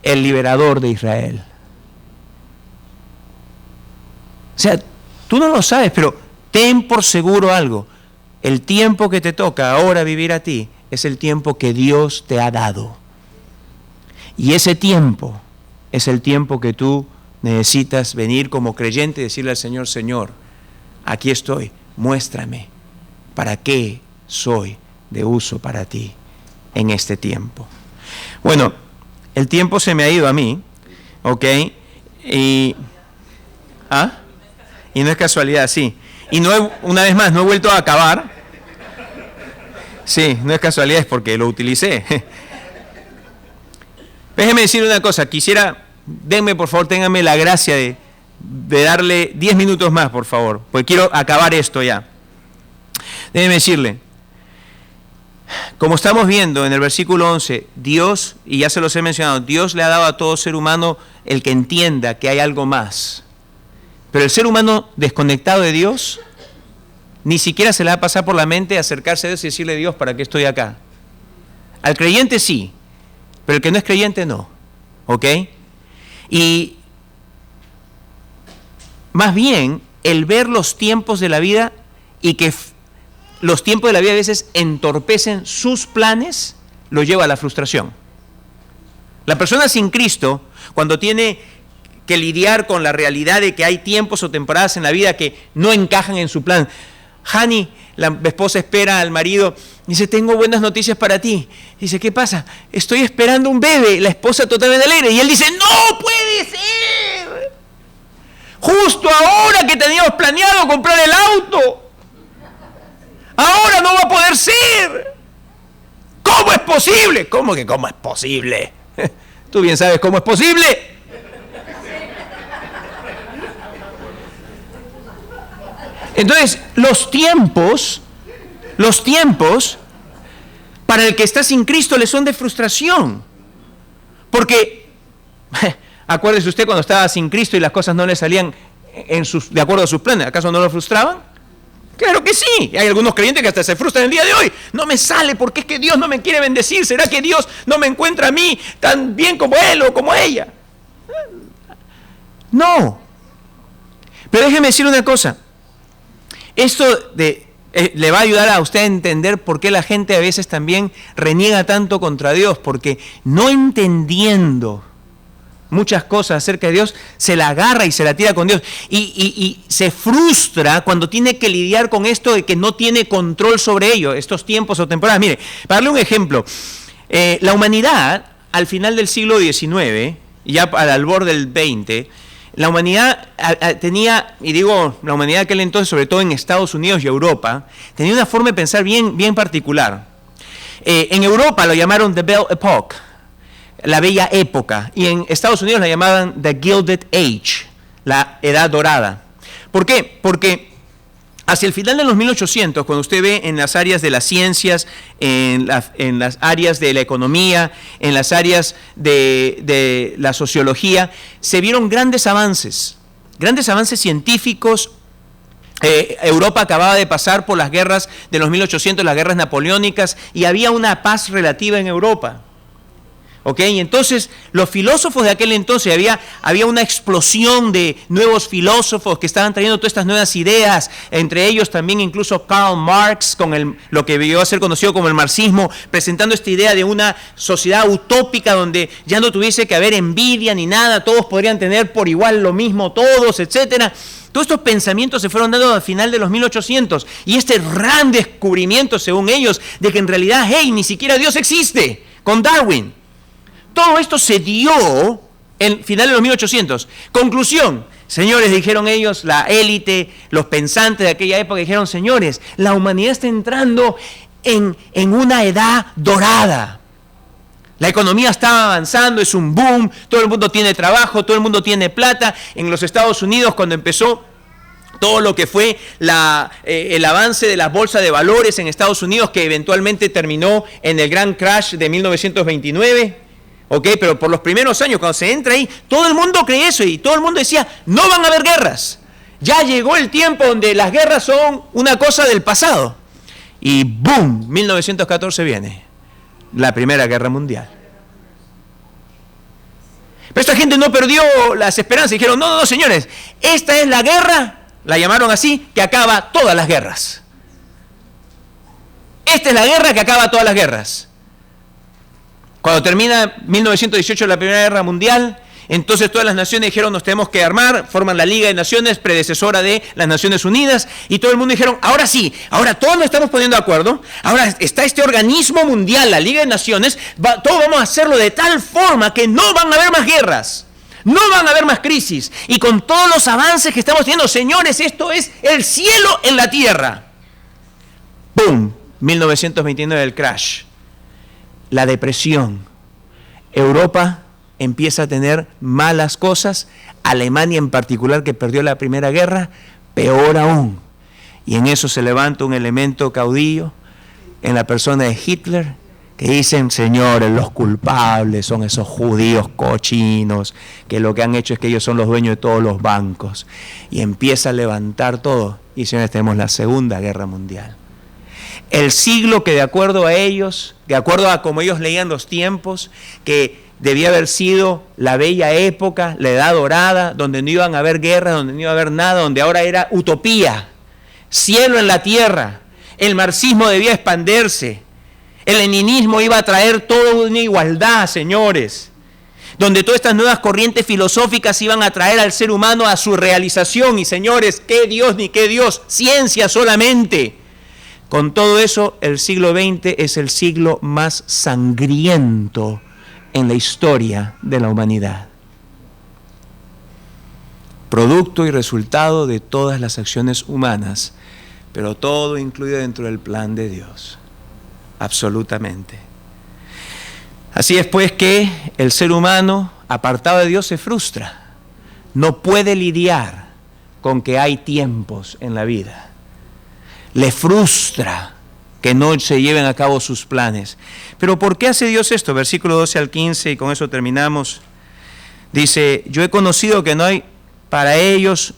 el liberador de Israel. O sea, tú no lo sabes, pero ten por seguro algo. El tiempo que te toca ahora vivir a ti es el tiempo que Dios te ha dado. Y ese tiempo es el tiempo que tú necesitas venir como creyente y decirle al Señor, Señor, aquí estoy, muéstrame para qué soy de uso para ti en este tiempo. Bueno, el tiempo se me ha ido a mí, ¿ok? Y no es casualidad, sí. Y una vez más, no he vuelto a acabar. Sí, no es casualidad, es porque lo utilicé. Déjeme decir una cosa, denme por favor, ténganme la gracia de darle 10 minutos más, por favor, porque quiero acabar esto ya. Déjeme decirle, como estamos viendo en el versículo 11, Dios, y ya se los he mencionado, Dios le ha dado a todo ser humano el que entienda que hay algo más. Pero el ser humano desconectado de Dios, ni siquiera se le va a pasar por la mente acercarse a Dios y decirle, Dios, ¿para qué estoy acá? Al creyente sí, pero el que no es creyente no, ¿ok? Y más bien, el ver los tiempos de la vida y que los tiempos de la vida a veces entorpecen sus planes, lo lleva a la frustración. La persona sin Cristo, cuando tiene que lidiar con la realidad de que hay tiempos o temporadas en la vida que no encajan en su plan. Hani, la esposa, espera al marido, dice, tengo buenas noticias para ti. Dice, ¿qué pasa? Estoy esperando un bebé. La esposa totalmente alegre. Y él dice, ¡no puede ser! Justo ahora que teníamos planeado comprar el auto. Ahora no va a poder ser. ¿Cómo es posible? ¿Cómo que cómo es posible? Tú bien sabes cómo es posible. Entonces, los tiempos, para el que está sin Cristo le son de frustración. Porque, acuérdese usted cuando estaba sin Cristo y las cosas no le salían de acuerdo a sus planes, ¿acaso no lo frustraban? Claro que sí. Hay algunos creyentes que hasta se frustran el día de hoy. No me sale porque es que Dios no me quiere bendecir. ¿Será que Dios no me encuentra a mí tan bien como él o como ella? No. Pero déjeme decir una cosa. Esto le va a ayudar a usted a entender por qué la gente a veces también reniega tanto contra Dios. Porque no entendiendo muchas cosas acerca de Dios, se la agarra y se la tira con Dios. Y se frustra cuando tiene que lidiar con esto de que no tiene control sobre ello, estos tiempos o temporadas. Mire, para darle un ejemplo, la humanidad al final del siglo XIX, ya al borde del XX, la humanidad tenía, y digo la humanidad de aquel entonces, sobre todo en Estados Unidos y Europa, tenía una forma de pensar bien particular. En Europa lo llamaron The Belle Epoque, la bella época, y en Estados Unidos la llamaban The Gilded Age, la edad dorada. ¿Por qué? Porque hacia el final de los 1800, cuando usted ve en las áreas de las ciencias, en las áreas de la economía, en las áreas de la sociología, se vieron grandes avances científicos. Europa acababa de pasar por las guerras de los 1800, las guerras napoleónicas, y había una paz relativa en Europa. ¿Ok? Y entonces los filósofos de aquel entonces, había una explosión de nuevos filósofos que estaban trayendo todas estas nuevas ideas, entre ellos también incluso Karl Marx, con lo que llegó a ser conocido como el marxismo, presentando esta idea de una sociedad utópica donde ya no tuviese que haber envidia ni nada, todos podrían tener por igual lo mismo todos, etcétera. Todos estos pensamientos se fueron dando al final de los 1800, y este gran descubrimiento, según ellos, de que en realidad, ni siquiera Dios existe, con Darwin. Todo esto se dio en final de los 1800. Conclusión, señores, dijeron ellos, la élite, los pensantes de aquella época, dijeron, señores, la humanidad está entrando en una edad dorada. La economía está avanzando, es un boom, todo el mundo tiene trabajo, todo el mundo tiene plata. En los Estados Unidos, cuando empezó todo lo que fue el avance de la bolsa de valores en Estados Unidos, que eventualmente terminó en el gran crash de 1929, ¿ok? Pero por los primeros años, cuando se entra ahí, todo el mundo cree eso y todo el mundo decía, no van a haber guerras. Ya llegó el tiempo donde las guerras son una cosa del pasado. Y ¡boom! 1914 viene la Primera Guerra Mundial. Pero esta gente no perdió las esperanzas. Dijeron, no, señores, esta es la guerra, la llamaron así, que acaba todas las guerras. Esta es la guerra que acaba todas las guerras. Cuando termina 1918 la Primera Guerra Mundial, entonces todas las naciones dijeron, nos tenemos que armar, forman la Liga de Naciones, predecesora de las Naciones Unidas, y todo el mundo dijeron, ahora sí, ahora todos nos estamos poniendo de acuerdo, ahora está este organismo mundial, la Liga de Naciones, todos vamos a hacerlo de tal forma que no van a haber más guerras, no van a haber más crisis, y con todos los avances que estamos teniendo, señores, esto es el cielo en la tierra. ¡Pum! 1929 el crash. La depresión. Europa empieza a tener malas cosas. Alemania en particular, que perdió la Primera Guerra, peor aún. Y en eso se levanta un elemento caudillo en la persona de Hitler, que dicen, señores, los culpables son esos judíos cochinos, que lo que han hecho es que ellos son los dueños de todos los bancos. Y empieza a levantar todo. Y señores, tenemos la Segunda Guerra Mundial. El siglo que de acuerdo a ellos, de acuerdo a como ellos leían los tiempos, que debía haber sido la bella época, la edad dorada, donde no iban a haber guerras, donde no iba a haber nada, donde ahora era utopía, cielo en la tierra, el marxismo debía expandirse, el leninismo iba a traer toda una igualdad, señores, donde todas estas nuevas corrientes filosóficas iban a traer al ser humano a su realización, y señores, qué Dios ni qué Dios, ciencia solamente. Con todo eso, el siglo XX es el siglo más sangriento en la historia de la humanidad. Producto y resultado de todas las acciones humanas, pero todo incluido dentro del plan de Dios. Absolutamente. Así es pues que el ser humano, apartado de Dios, se frustra. No puede lidiar con que hay tiempos en la vida. Le frustra que no se lleven a cabo sus planes. Pero ¿por qué hace Dios esto? Versículo 12 al 15, y con eso terminamos. Dice, yo he conocido que no hay para ellos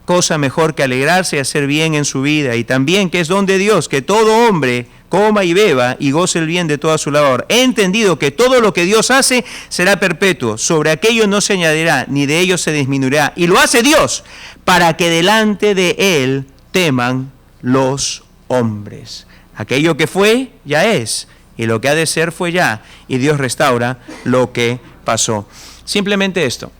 cosa mejor que alegrarse y hacer bien en su vida, y también que es don de Dios, que todo hombre coma y beba y goce el bien de toda su labor. He entendido que todo lo que Dios hace será perpetuo, sobre aquello no se añadirá, ni de ello se disminuirá, y lo hace Dios, para que delante de Él teman los hombres. Aquello que fue, ya es, y lo que ha de ser fue ya, y Dios restaura lo que pasó. Simplemente esto.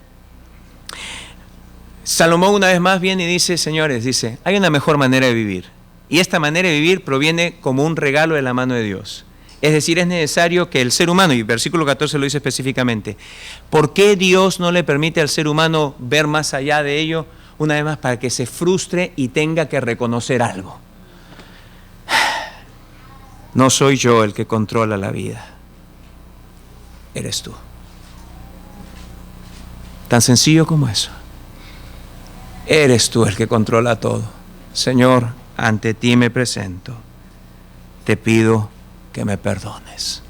Salomón una vez más viene y dice, señores, dice, hay una mejor manera de vivir. Y esta manera de vivir proviene como un regalo de la mano de Dios. Es decir, es necesario que el ser humano, y versículo 14 lo dice específicamente, ¿por qué Dios no le permite al ser humano ver más allá de ello? Una vez más, para que se frustre y tenga que reconocer algo. No soy yo el que controla la vida, eres tú. Tan sencillo como eso. Eres tú el que controla todo. Señor, ante ti me presento. Te pido que me perdones.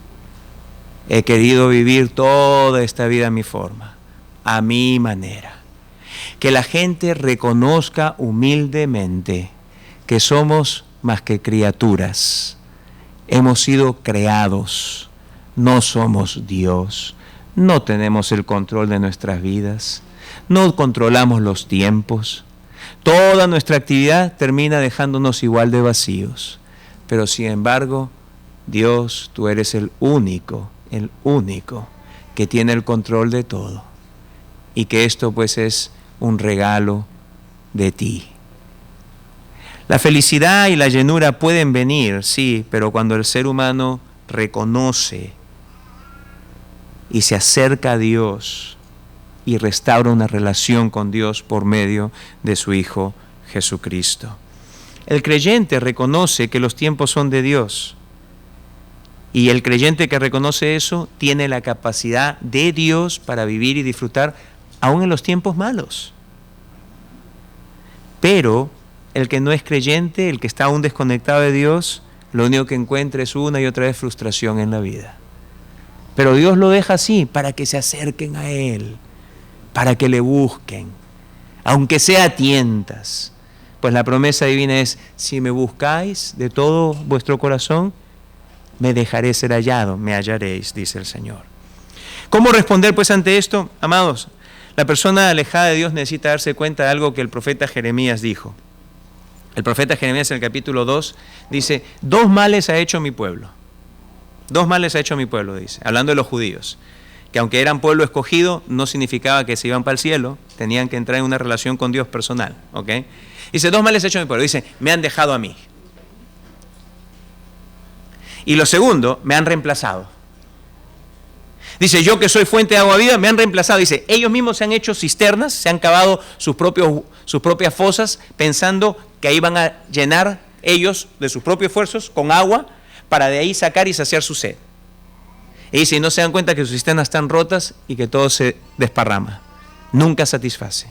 He querido vivir toda esta vida a mi forma, a mi manera. Que la gente reconozca humildemente que somos más que criaturas. Hemos sido creados. No somos Dios. No tenemos el control de nuestras vidas. No controlamos los tiempos. Toda nuestra actividad termina dejándonos igual de vacíos. Pero sin embargo, Dios, tú eres el único que tiene el control de todo. Y que esto pues es un regalo de ti. La felicidad y la llenura pueden venir, sí, pero cuando el ser humano reconoce y se acerca a Dios y restaura una relación con Dios por medio de su Hijo Jesucristo. El creyente reconoce que los tiempos son de Dios, y el creyente que reconoce eso tiene la capacidad de Dios para vivir y disfrutar aún en los tiempos malos. Pero el que no es creyente, el que está aún desconectado de Dios, lo único que encuentra es una y otra vez frustración en la vida. Pero Dios lo deja así para que se acerquen a Él, para que le busquen, aunque sea a tientas. Pues la promesa divina es, si me buscáis de todo vuestro corazón, me dejaré ser hallado, me hallaréis, dice el Señor. ¿Cómo responder pues ante esto? Amados, la persona alejada de Dios necesita darse cuenta de algo que el profeta Jeremías dijo. El profeta Jeremías en el capítulo 2 dice, 2 males ha hecho mi pueblo. 2 males ha hecho mi pueblo, dice, hablando de los judíos. Que aunque eran pueblo escogido, no significaba que se iban para el cielo, tenían que entrar en una relación con Dios personal, ¿ok? Dice, 2 males ha hecho mi pueblo, dice, me han dejado a mí. Y lo segundo, me han reemplazado. Dice, yo que soy fuente de agua viva, me han reemplazado. Dice, ellos mismos se han hecho cisternas, se han cavado sus propias fosas, pensando que ahí van a llenar ellos de sus propios esfuerzos con agua, para de ahí sacar y saciar su sed. Y dice, no se dan cuenta que sus cisternas están rotas y que todo se desparrama. Nunca satisface.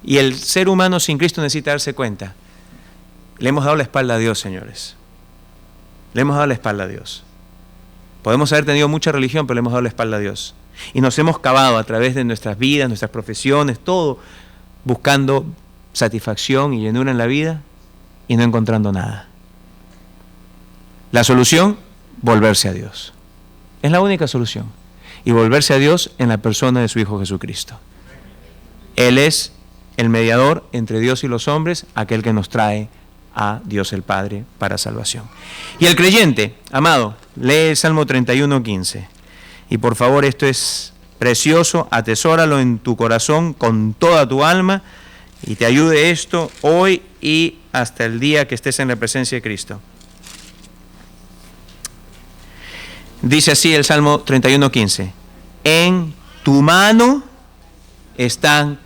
Y el ser humano sin Cristo necesita darse cuenta. Le hemos dado la espalda a Dios, señores. Le hemos dado la espalda a Dios. Podemos haber tenido mucha religión, pero le hemos dado la espalda a Dios. Y nos hemos cavado a través de nuestras vidas, nuestras profesiones, todo, buscando satisfacción y llenura en la vida y no encontrando nada. La solución, volverse a Dios. Es la única solución. Y volverse a Dios en la persona de su Hijo Jesucristo. Él es el mediador entre Dios y los hombres, aquel que nos trae a Dios el Padre para salvación. Y el creyente, amado, lee el Salmo 31:15. Y por favor, esto es precioso, atesóralo en tu corazón con toda tu alma, y te ayude esto hoy y hasta el día que estés en la presencia de Cristo. Dice así el Salmo 31:15. En tu mano están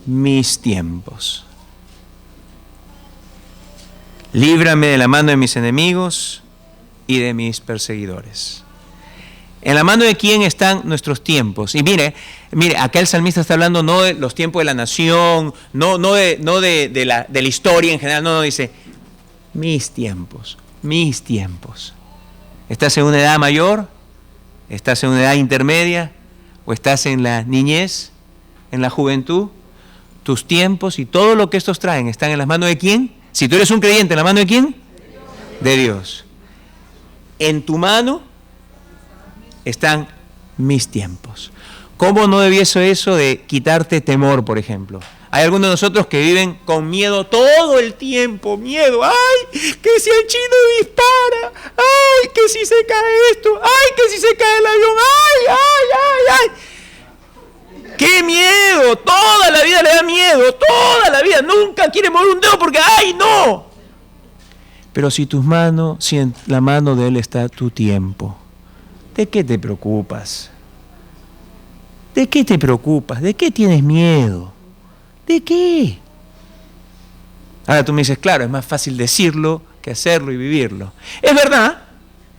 mis tiempos. Líbrame de la mano de mis enemigos y de mis perseguidores. En la mano de quién están nuestros tiempos. Y mire, acá el salmista está hablando no de los tiempos de la nación, no de la historia en general, no, dice mis tiempos. ¿Estás en una edad mayor? ¿Estás en una edad intermedia? ¿O estás en la niñez? ¿En la juventud? tus tiempos y todo lo que estos traen están en las manos de ¿quién? Si tú eres un creyente, ¿en la mano de quién? De Dios. En tu mano están mis tiempos. ¿Cómo no debiese eso de quitarte temor, por ejemplo? Hay algunos de nosotros que viven con miedo todo el tiempo, miedo. ¡Ay, que si el chino dispara! ¡Ay, que si se cae esto! ¡Ay, que si se cae el avión! ¡Ay, ay, ay, ay! ¡Qué miedo! Toda la vida le da miedo, toda la vida. Nunca quiere mover un dedo porque ¡ay, no! Pero si en la mano de Él está tu tiempo, ¿de qué te preocupas? ¿De qué te preocupas? ¿De qué tienes miedo? ¿De qué? Ahora tú me dices, claro, es más fácil decirlo que hacerlo y vivirlo. Es verdad,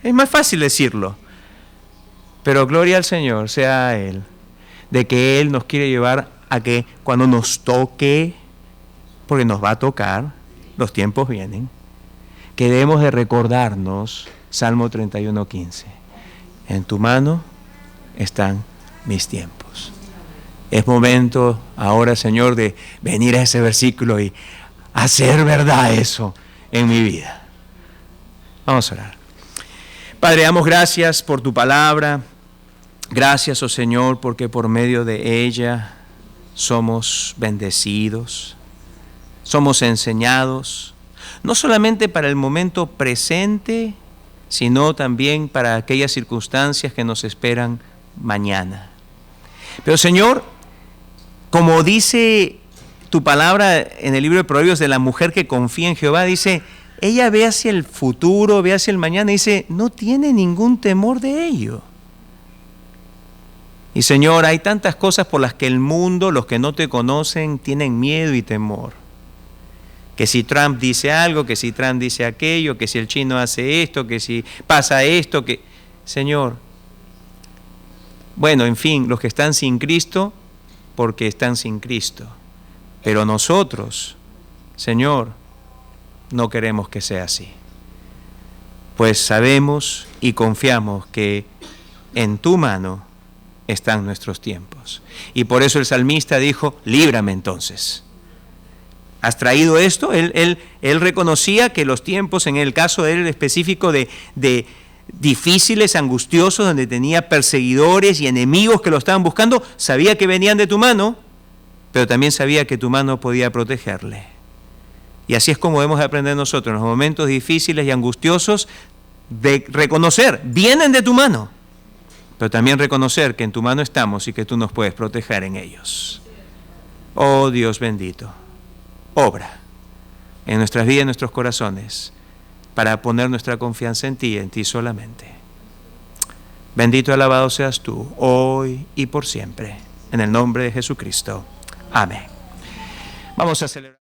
es más fácil decirlo. Pero gloria al Señor, sea a Él, de que Él nos quiere llevar a que cuando nos toque, porque nos va a tocar, los tiempos vienen, que debemos de recordarnos, Salmo 31:15, en tu mano están mis tiempos. Es momento ahora, Señor, de venir a ese versículo y hacer verdad eso en mi vida. Vamos a orar. Padre, damos gracias por tu palabra. Gracias, oh Señor, porque por medio de ella somos bendecidos, somos enseñados, no solamente para el momento presente, sino también para aquellas circunstancias que nos esperan mañana. Pero Señor, como dice tu palabra en el libro de Proverbios de la mujer que confía en Jehová, dice, ella ve hacia el futuro, ve hacia el mañana y dice, no tiene ningún temor de ello. Y Señor, hay tantas cosas por las que el mundo, los que no te conocen, tienen miedo y temor. Que si Trump dice algo, que si Trump dice aquello, que si el chino hace esto, que si pasa esto, que... Señor, bueno, en fin, los que están sin Cristo, porque están sin Cristo. Pero nosotros, Señor, no queremos que sea así. Pues sabemos y confiamos que en tu mano están nuestros tiempos. Y por eso el salmista dijo, líbrame entonces. ¿Has traído esto? Él reconocía que los tiempos, en el caso de él específico, de difíciles, angustiosos, donde tenía perseguidores y enemigos que lo estaban buscando, sabía que venían de tu mano, pero también sabía que tu mano podía protegerle. Y así es como debemos aprender nosotros, en los momentos difíciles y angustiosos, de reconocer, vienen de tu mano, pero también reconocer que en tu mano estamos y que tú nos puedes proteger en ellos. Oh Dios bendito, obra en nuestras vidas, en nuestros corazones, para poner nuestra confianza en ti solamente. Bendito y alabado seas tú, hoy y por siempre, en el nombre de Jesucristo. Amén. Vamos a celebrar.